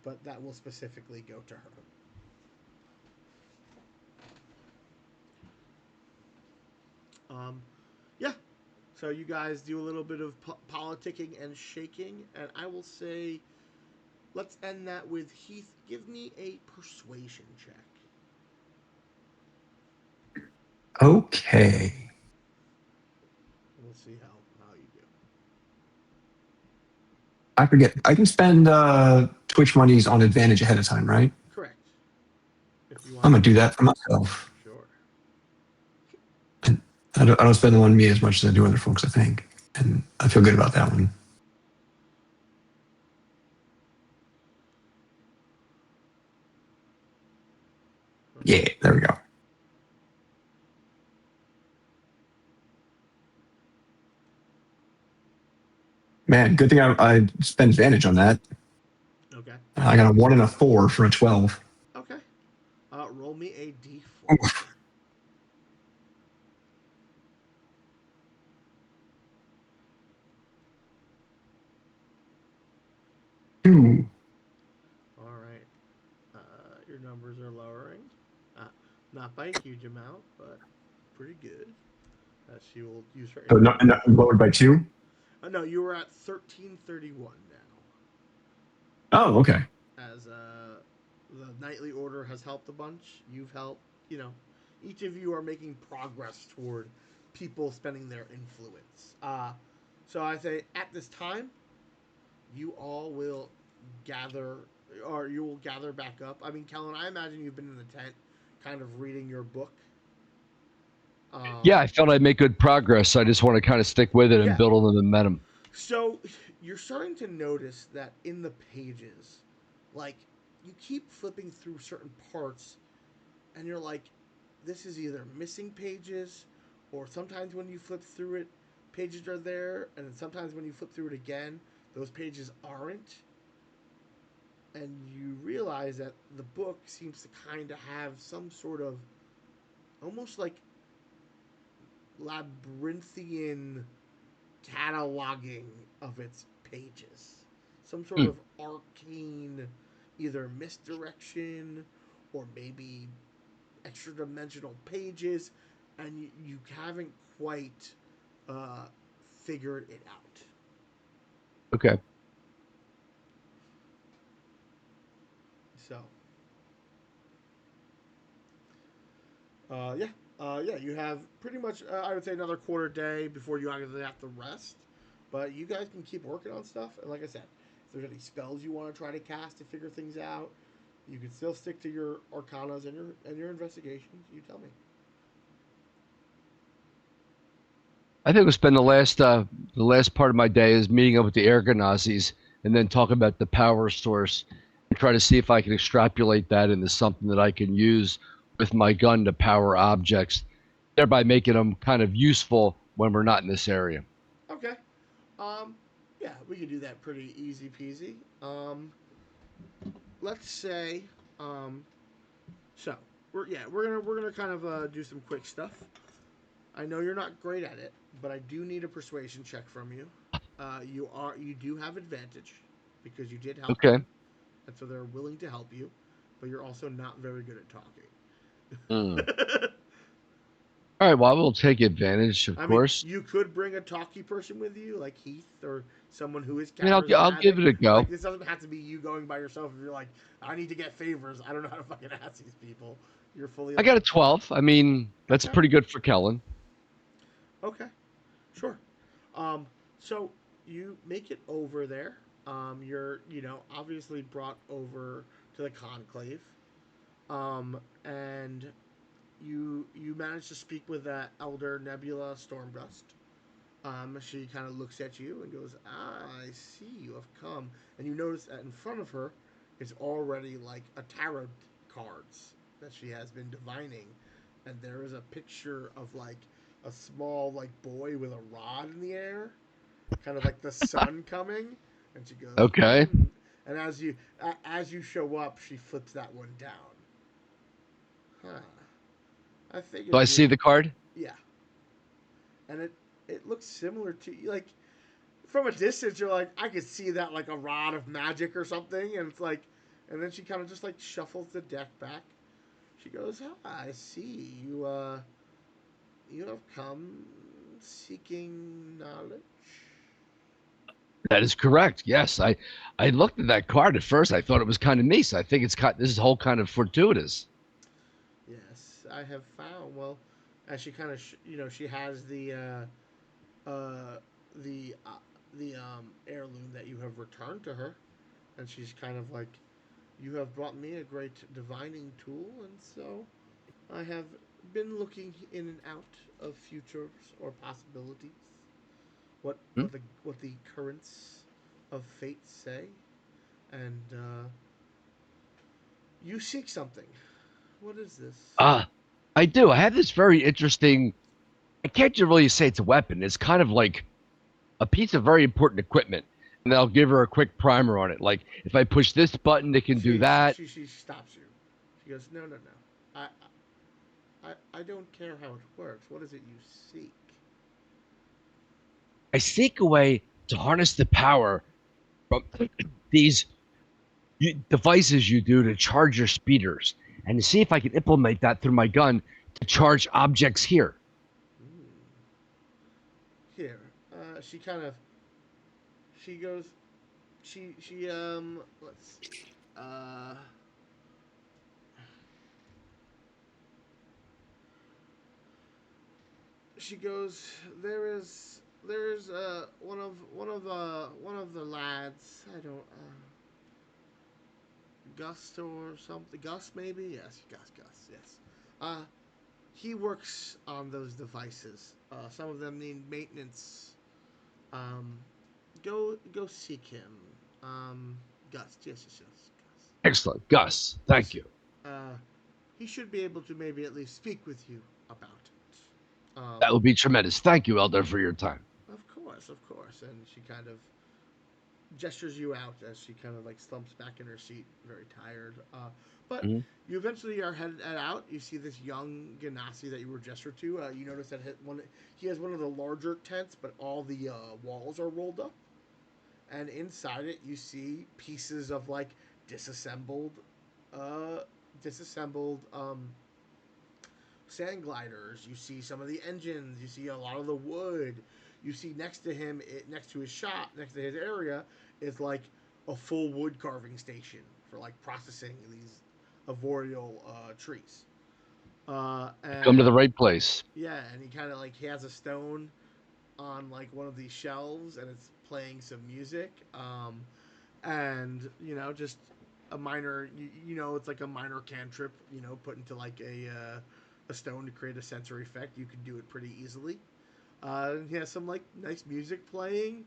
but that will specifically go to her. Yeah. So you guys do a little bit of politicking and shaking, and I will say, let's end that with Heath. Give me a persuasion check. Okay. We'll see how you do. I forget. I can spend Twitch monies on advantage ahead of time, right? Correct. If you want I'm to gonna do that for myself. Sure. And I don't spend them on me as much as I do other folks, I think, and I feel good about that one. Yeah, there we go. Man, good thing I spent advantage on that. Okay. I got a 1 and a 4 for a 12. Okay. Roll me a d4. Oof. Ooh. All right. Your numbers are lowering. Not by a huge amount, but pretty good. She will use her. So not lowered by 2? No, you were at 1331 now. Oh, okay. As the nightly order has helped a bunch, you've helped. Each of you are making progress toward people spending their influence. So I say at this time, you all will gather, or you will gather back up. I mean, Kellen, I imagine you've been in the tent, kind of reading your book. Yeah, I felt I'd make good progress. So I just want to kind of stick with it and Yeah. build on the momentum. So you're starting to notice that in the pages, like, you keep flipping through certain parts, and you're like, this is either missing pages, or sometimes when you flip through it, pages are there, and then sometimes when you flip through it again, those pages aren't. And you realize that the book seems to kind of have some sort of almost like labyrinthian cataloging of its pages. Some sort of arcane, either misdirection or maybe extra dimensional pages, and you haven't quite uh, figured it out. Okay. So, yeah. Yeah, you have pretty much, I would say, another quarter day before you actually have to rest. But you guys can keep working on stuff. And like I said, if there's any spells you want to try to cast to figure things out, you can still stick to your arcanas and your investigations. You tell me. I think we'll spend the last part of my day is meeting up with the Ergonazis and then talk about the power source and try to see if I can extrapolate that into something that I can use with my gun to power objects, thereby making them kind of useful when we're not in this area. Okay. Um, yeah, we can do that pretty easy peasy. Let's say, um, so we're gonna kind of do some quick stuff. I know you're not great at it, but I do need a persuasion check from you. You do have advantage because you did help Okay. them, and so they're willing to help you, but you're also not very good at Mm. talking. All right. Well, I will take advantage, of I mean, course. you could bring a talky person with you, like Heath or someone who is I mean, I'll charismatic. give it a go. Like, this doesn't have to be you going by yourself. If you're like, I need to get favors, I don't know how to fucking ask these people. You're fully I got a allowed. 12. I mean, that's Okay. pretty good for Kellen. Okay. Sure. Um, so you make it over there. You're, obviously brought over to the conclave. And you manage to speak with that elder Nebula Stormgust. She kind of looks at you and goes, I see you have come. And you notice that in front of her is already like a tarot cards that she has been divining. And there is a picture of like a small like boy with a rod in the air, kind of like the sun coming. And she goes, Okay. And as you show up, she flips that one down. Huh. I Do figured I you. see the card? Yeah. And it looks similar to you. Like from a distance, you're like, I could see that like a rod of magic or something, and it's like, and then she kind of just like shuffles the deck back. She goes, "Ah, I see you. You have come seeking knowledge." That is correct. Yes, I looked at that card at first. I thought it was kind of nice. I think this is whole kind of fortuitous. Yes, I have found. Well, as she kind of, she has uh, the, uh, the heirloom that you have returned to her, and she's kind of like, "You have brought me a great divining tool, and so I have been looking in and out of futures or possibilities. Hmm? What the currents of fate say, and you seek something. What is this?" I do. I have this very interesting. I can't really say it's a weapon. It's kind of like a piece of very important equipment, and I'll give her a quick primer on it. Like if I push this button, it can do that. She stops you. She goes, "No, no, no. I I don't care how it works. What is it you seek?" I seek a way to harness the power from these devices you do to charge your speeders, and to see if I can implement that through my gun to charge objects here. Hmm. Here, she kind of she goes let's see. She goes, there's one of the lads. I don't Gus or something. Gus maybe. Yes, Gus. Yes. Uh, he works on those devices. Some of them need maintenance. Um, go seek him. Gus. Yes. Gus. Excellent, Gus. Thank Yes. you. Uh, he should be able to maybe at least speak with you about it. That would be tremendous. Thank you, Elder, for your time. Of course. And she kind of gestures you out as she kind of like slumps back in her seat, very tired. But Mhm. you eventually are headed out. You see this young Ganassi that you were gestured to. You notice that he has one of the larger tents, but all the walls are rolled up, and inside it you see pieces of like disassembled, uh, disassembled sand gliders. You see some of the engines. You see a lot of the wood. You see next to him, next to his shop, next to his area, is like a full wood carving station for like processing these arboreal trees. Come to the And right place. yeah, and he kind of like he has a stone on like one of these shelves, and it's playing some music. And just a minor, it's like a minor cantrip, put into like a stone to create a sensory effect. You can do it pretty easily. He has some like nice music playing,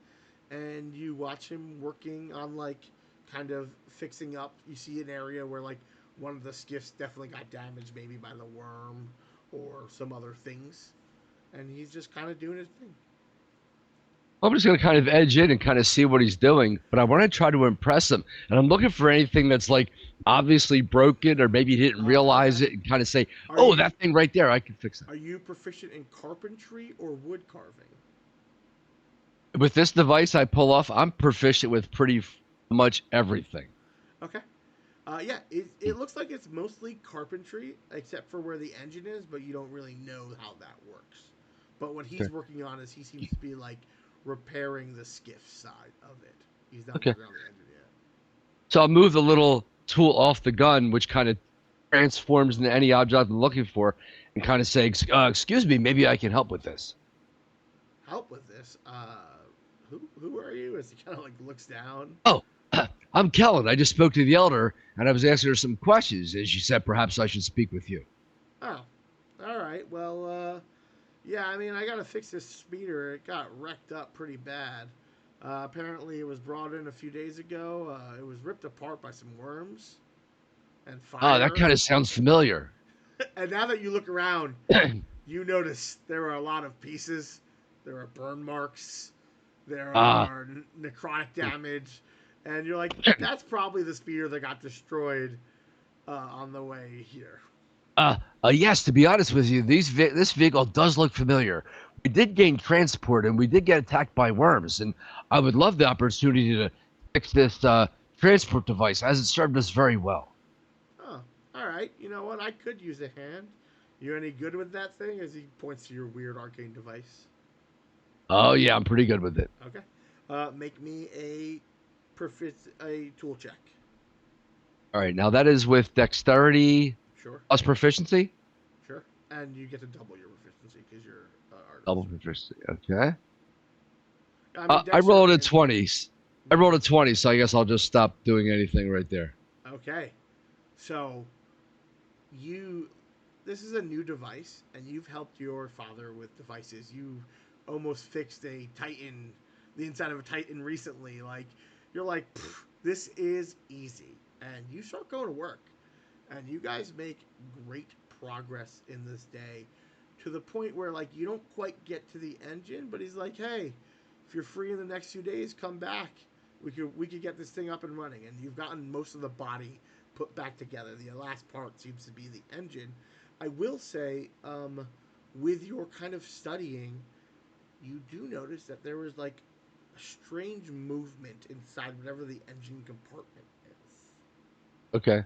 and you watch him working on like kind of fixing up. You see an area where like one of the skiffs definitely got damaged, maybe by the worm or some other things, and he's just kind of doing his thing. I'm just going to kind of edge in and kind of see what he's doing, but I want to try to impress him. And I'm looking for anything that's like obviously broken or maybe he didn't realize Okay. it and kind of say, Are oh, you that thing right there, I can fix that. are you proficient in carpentry or wood carving? With this device I pull off, I'm proficient with pretty much everything. Okay. Yeah, it looks like it's mostly carpentry, except for where the engine is, but you don't really know how that works. But what he's Okay. working on is he seems to be like repairing the skiff side of it. He's not Okay. working on the engine yet. So I'll move the little tool off the gun, which kind of transforms into any object I'm looking for, and kind of say, excuse me, maybe I can help with this. Help with this. Who are you? As he kind of like looks down. Oh, I'm Kellen. I just spoke to the elder, and I was asking her some questions, and she said perhaps I should speak with you. Oh, all right. Well, yeah. I mean, I gotta fix this speeder. It got wrecked up pretty bad. Apparently, it was brought in a few days ago. It was ripped apart by some worms and Oh, that fire. kind of sounds familiar. And now that you look around, you notice there are a lot of pieces. There are burn marks. There Ah, are necrotic damage, And you're like, that's probably the speeder that got destroyed on the way here. Yes, to be honest with you, this vehicle does look familiar. We did gain transport and we did get attacked by worms, and I would love the opportunity to fix this transport device as it served us very well. Oh, all right. You know what? I could use a hand. You any good with that thing? As he points to your weird arcane device. Oh yeah, I'm pretty good with it. Okay. Make me a tool check. All right, now that is with dexterity Sure. plus proficiency. Sure. And you get to double your proficiency because you're Double artificer. proficiency. Okay. I mean, I rolled a dexterity. 20s. I rolled a 20, so I guess I'll just stop doing anything right there. Okay. So you this is a new device and you've helped your father with devices. You've almost fixed a Titan, the inside of a Titan recently. Like you're like, this is easy. And you start going to work. And you guys make great progress in this day to the point where like you don't quite get to the engine, but he's like, hey, if you're free in the next few days, come back. We could get this thing up and running. And you've gotten most of the body put back together. The last part seems to be the engine. I will say, with your kind of studying, you do notice that there was like a strange movement inside whatever the engine compartment is. Okay.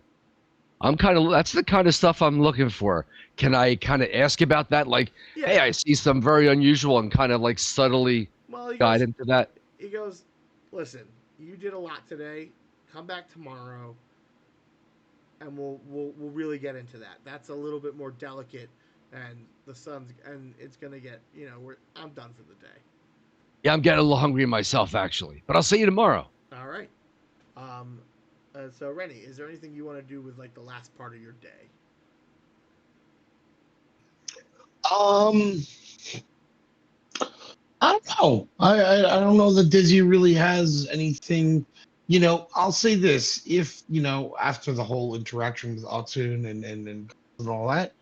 That's the kind of stuff I'm looking for. Can I kind of ask about that? Like, hey, Yeah. I see some very unusual and kind of like subtly Well, guide into that. he goes, listen, you did a lot today. Come back tomorrow, and we'll really get into that. That's a little bit more delicate, and the sun's and it's gonna get I'm done for the day. Yeah, I'm getting a little hungry myself, actually. But I'll see you tomorrow. All right. Um, so Rennie, is there anything you want to do with like the last part of your day? Um, I don't know. I don't know that Dizzy really has anything. I'll say this: if after the whole interaction with Otsun and all that,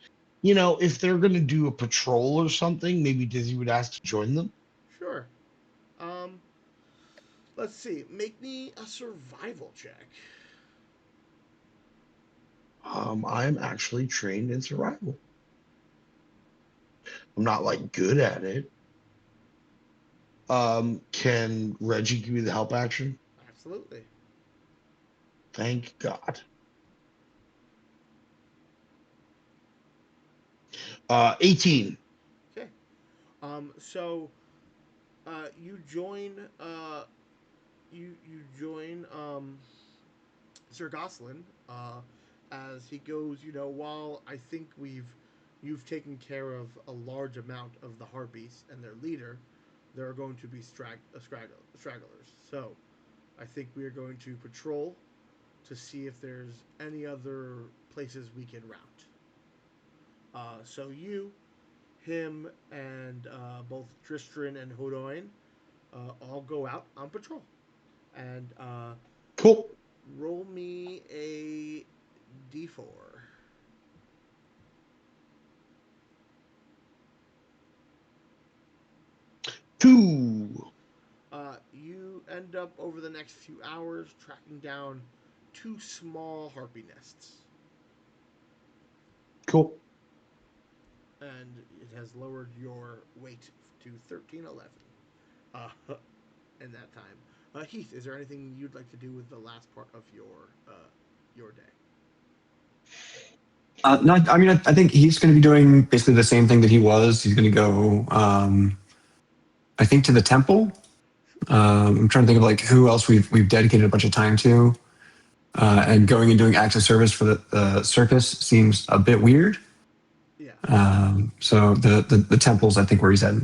if they're gonna do a patrol or something, maybe Dizzy would ask to join them. Sure. Um, let's see. Make me a survival check. I'm actually trained in survival. I'm not like good at it. Can Reggie give me the help action? Absolutely. Thank God. 18. Okay. So you join you join Sir Goslin as he goes. While I think you've taken care of a large amount of the harpies and their leader, there are going to be stragglers. So I think we are going to patrol to see if there's any other places we can route. So you, him, and both Tristran and Hodoin all go out on patrol. And Cool. roll me a d4. 2. You end up over the next few hours tracking down two small harpy nests, Cool. and it has lowered your weight to 1311 uh, in that time. Heath, is there anything you'd like to do with the last part of your day? No, I mean, I think he's going to be doing basically the same thing that he was. He's going to go, I think, to the temple. I'm trying to think of like who else we've dedicated a bunch of time to, and going and doing active service for the circus seems a bit weird. Yeah. So the temples, I think, where he's at,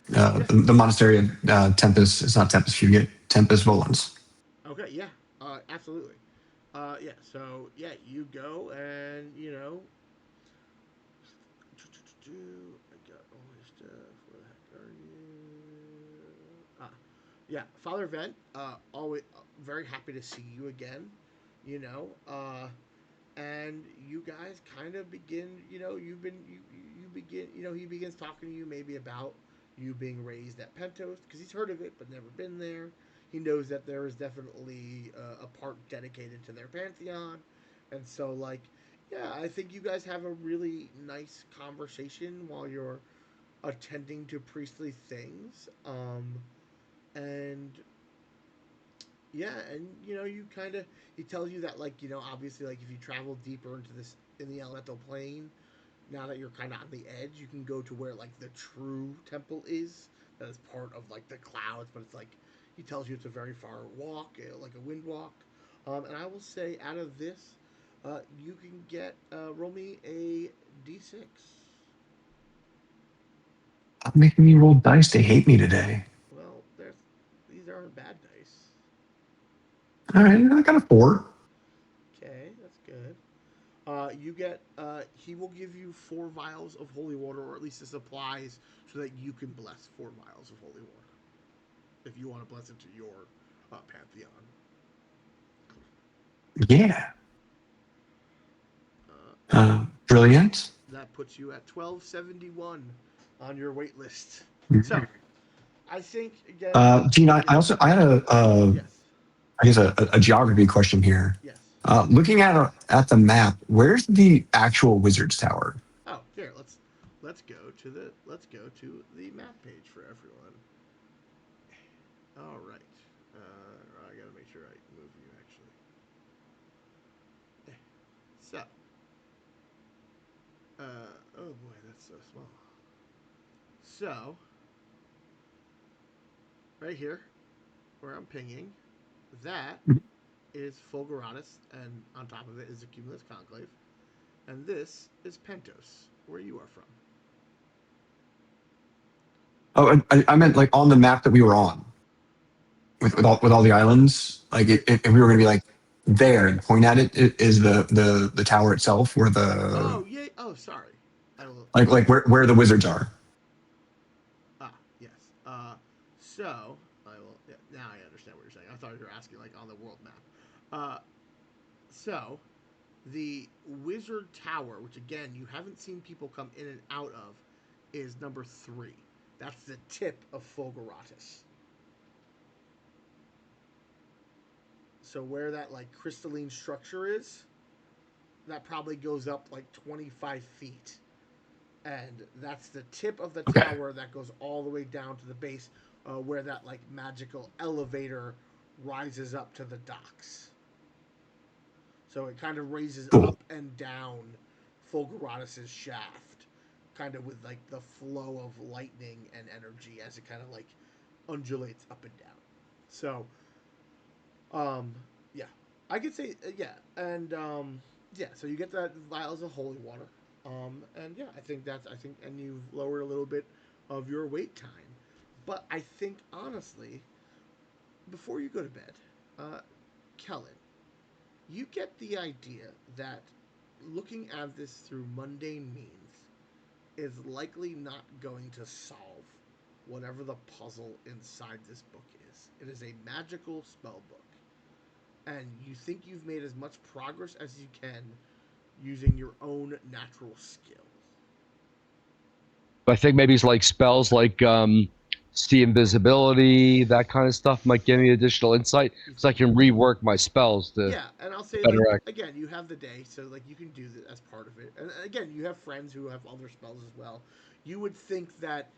Yeah. the monastery of Tempest. It's not Tempest Fugate, Tempest Volans. Okay. Yeah. Absolutely. Yeah. So yeah, you go and I got all my stuff. Where the heck are you? Yeah, Father Vent. Always very happy to see you again. You know, and you guys kind of begin. You begin. He begins talking to you maybe about you being raised at Pentos because he's heard of it but never been there. he knows that there is definitely a part dedicated to their pantheon, and so like, yeah, I think you guys have a really nice conversation while you're attending to priestly things. And yeah, and you kind of he tells you that like obviously like if you travel deeper into this in the elemental plane, now that you're kind of on the edge, you can go to where like the true temple is. That is part of like the clouds, but it's like he tells you it's a very far walk, like a wind walk. And I will say, out of this, you can get roll me a d6. Stop making me roll dice. They hate me today. Well, there's these aren't bad dice. All right, I got a 4. Okay, that's good. You get he will give you 4 vials of holy water, or at least the supplies, so that you can bless 4 vials of holy water if you want to bless it to your pantheon. Yeah. And Brilliant. that puts you at 1271 on your wait list. So I think again, Gene, I had yes, I guess a geography question here. yes. Looking at the map, where's the actual wizard's tower? Oh, here let's go to the map page for everyone. All right. I gotta make sure I move you actually. So, oh boy, that's so small. So, right here, where I'm pinging, that is Fulguratus, and on top of it is the Cumulus Conclave, and this is Pentos, where you are from. Oh, I meant like on the map that we were on with all the islands. Like if we were going to be like there and point at it is the tower itself, where the Oh yeah. Oh, sorry. I will. like where the wizards are. Yes. So I will. Yeah, now I understand what you're saying. I thought you were asking like on the world map. Uh, so the Wizard Tower, which again you haven't seen people come in and out of, is number 3. That's the tip of Fulguratus. So where that like crystalline structure is, that probably goes up like 25 feet. And that's the tip of the Okay. tower that goes all the way down to the base, where that like magical elevator rises up to the docks. So it kind of raises Cool. up and down Fulguratus's shaft, kind of with like the flow of lightning and energy as it kind of like undulates up and down. So, yeah, I could say yeah, and yeah. So you get that vials of holy water, and yeah, I think, and you've lowered a little bit of your wait time, but I think honestly, before you go to bed, uh, Kellen, you get the idea that looking at this through mundane means is likely not going to solve whatever the puzzle inside this book is. It is a magical spell book, and you think you've made as much progress as you can using your own natural skill. I think maybe it's like spells like see invisibility, that kind of stuff might give me additional insight because I can rework my spells to Yeah, and I'll say like better act. again, you have the day, so like you can do this as part of it. And again, you have friends who have other spells as well. You would think that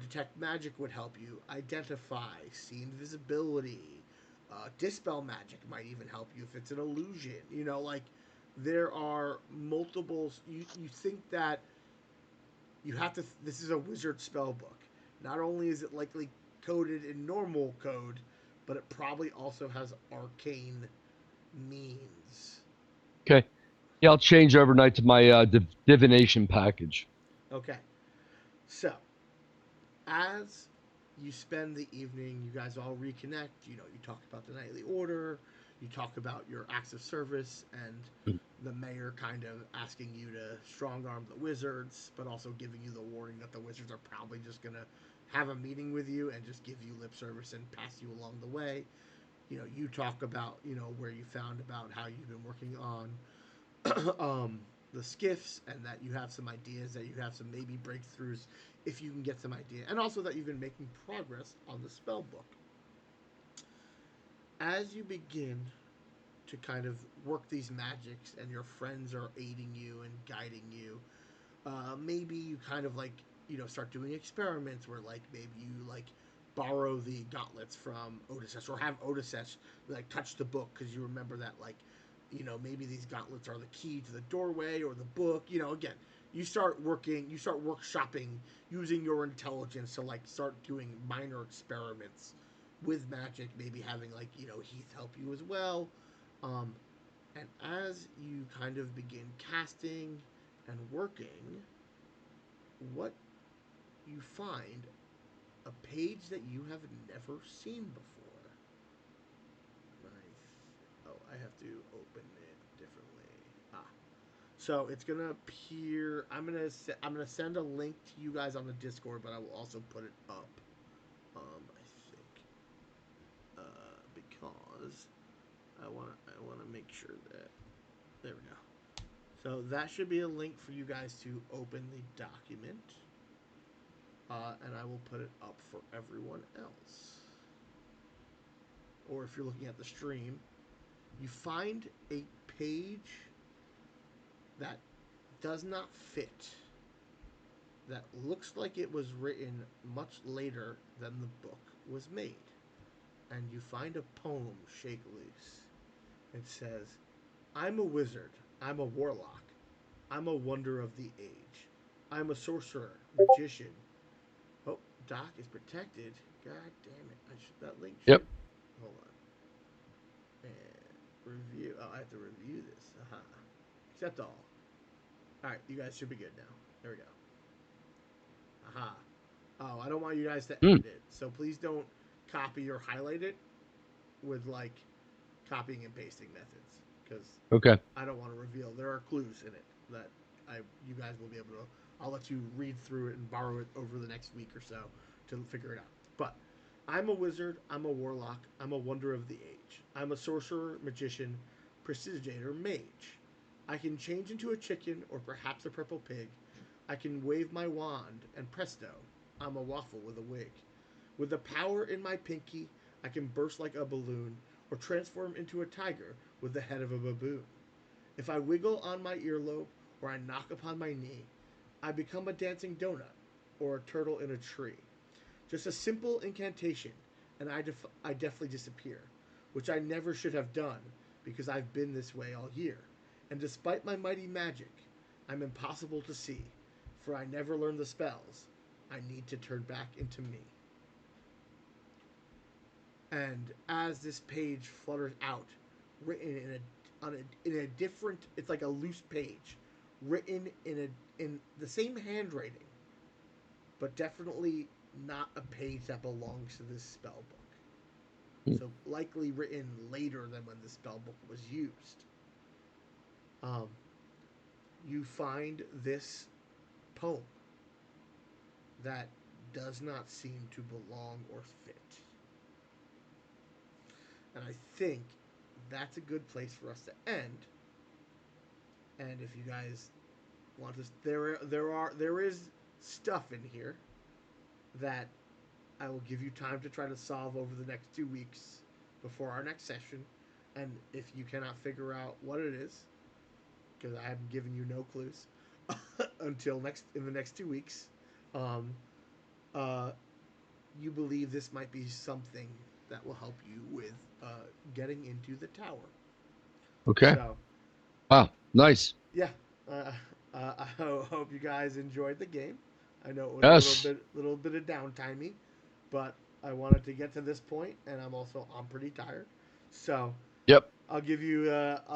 detect magic would help you identify, see invisibility, dispel magic might even help you if it's an illusion. Like there are multiples. You think that you have to. This is a wizard spell book. Not only is it likely coded in normal code, but it probably also has arcane means. Okay, yeah, I'll change overnight to my divination package. Okay, so as you spend the evening, you guys all reconnect. You talk about the nightly order, you talk about your acts of service, and the mayor kind of asking you to strong arm the wizards, but also giving you the warning that the wizards are probably just gonna have a meeting with you and just give you lip service and pass you along the way. You talk about where you found about how you've been working on the skiffs, and that you have some ideas, that you have some maybe breakthroughs if you can get some idea, and also that you've been making progress on the spell book. as you begin to kind of work these magics and your friends are aiding you and guiding you, maybe you kind of like start doing experiments where like maybe you like borrow the gauntlets from Odysseus or have Odysseus like touch the book because you remember that like maybe these gauntlets are the key to the doorway or the book. Again, you start workshopping using your intelligence to like start doing minor experiments with magic, maybe having like Heath help you as well. um, and as you kind of begin casting and working, what you find a page that you have never seen before. I have to open it differently. So it's gonna appear. I'm gonna send a link to you guys on the Discord, but I will also put it up. I think because I wanna make sure that there we go. So that should be a link for you guys to open the document. And I will put it up for everyone else. Or if you're looking at the stream, you find a page that does not fit, that looks like it was written much later than the book was made. And you find a poem shake loose. It says, I'm a wizard, I'm a warlock, I'm a wonder of the age, I'm a sorcerer, magician. Oh, Doc is protected. God damn it. That link should. Yep. Hold on. And review. Oh, I have to review this. Aha. Accept all. Alright, you guys should be good now. There we go. Aha. Oh, I don't want you guys to Hmm. edit it. So please don't copy or highlight it with like copying and pasting methods. Because Okay. I don't want to reveal. There are clues in it that you guys will be able to. I'll let you read through it and borrow it over the next week or so to figure it out. But I'm a wizard. I'm a warlock. I'm a wonder of the age. I'm a sorcerer, magician, prestidigitator, mage. I can change into a chicken or perhaps a purple pig. I can wave my wand and presto, I'm a waffle with a wig. With the power in my pinky, I can burst like a balloon or transform into a tiger with the head of a baboon. If I wiggle on my earlobe or I knock upon my knee, I become a dancing donut or a turtle in a tree. Just a simple incantation, and I definitely disappear, which I never should have done because I've been this way all year. And despite my mighty magic, I'm impossible to see, for I never learned the spells. I need to turn back into me. And as this page flutters out, written in a different, it's like a loose page, written in the same handwriting, but definitely not a page that belongs to this spell book. Hmm. So likely written later than when the spell book was used. Um, you find this poem that does not seem to belong or fit. And I think that's a good place for us to end. And if you guys want to, there is stuff in here that I will give you time to try to solve over the next 2 weeks before our next session. And if you cannot figure out what it is, because I haven't given you no clues until in the next 2 weeks, um, uh, you believe this might be something that will help you with getting into the tower. Okay. So, Wow. Nice. yeah, uh, I hope you guys enjoyed the game. I know it was a Yes. little bit of downtimey, but I wanted to get to this point, and I'm pretty tired. So Yep. I'll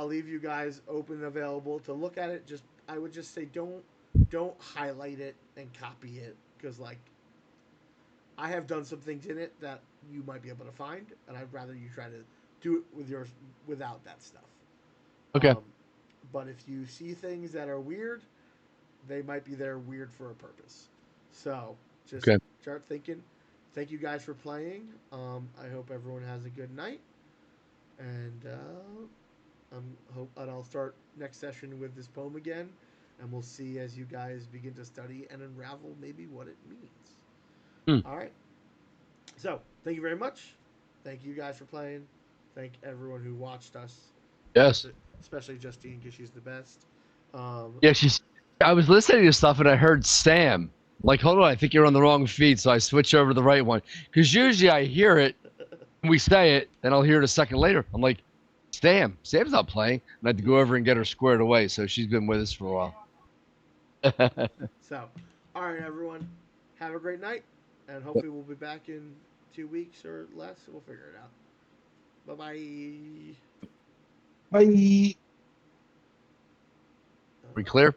leave you guys open and available to look at it. Just I would just say don't highlight it and copy it because like I have done some things in it that you might be able to find, and I'd rather you try to do it with yours without that stuff. Okay. Um, but if you see things that are weird, they might be there weird for a purpose. So just Okay. start thinking. Thank you guys for playing. I hope everyone has a good night, and and I'll start next session with this poem again, and we'll see as you guys begin to study and unravel maybe what it means. Hmm. All right. So thank you very much. Thank you guys for playing. thank everyone who watched us, Yes. especially Justine because she's the best. Um, Yeah, she's. I was listening to stuff and I heard Sam. Like, hold on, I think you're on the wrong feed, so I switch over to the right one. Because usually I hear it, we say it, then I'll hear it a second later. I'm like, Sam's not playing. And I had to go over and get her squared away. So she's been with us for a while. so, all right, everyone, have a great night, and hopefully we'll be back in 2 weeks or less. We'll figure it out. Bye bye. Bye. We clear?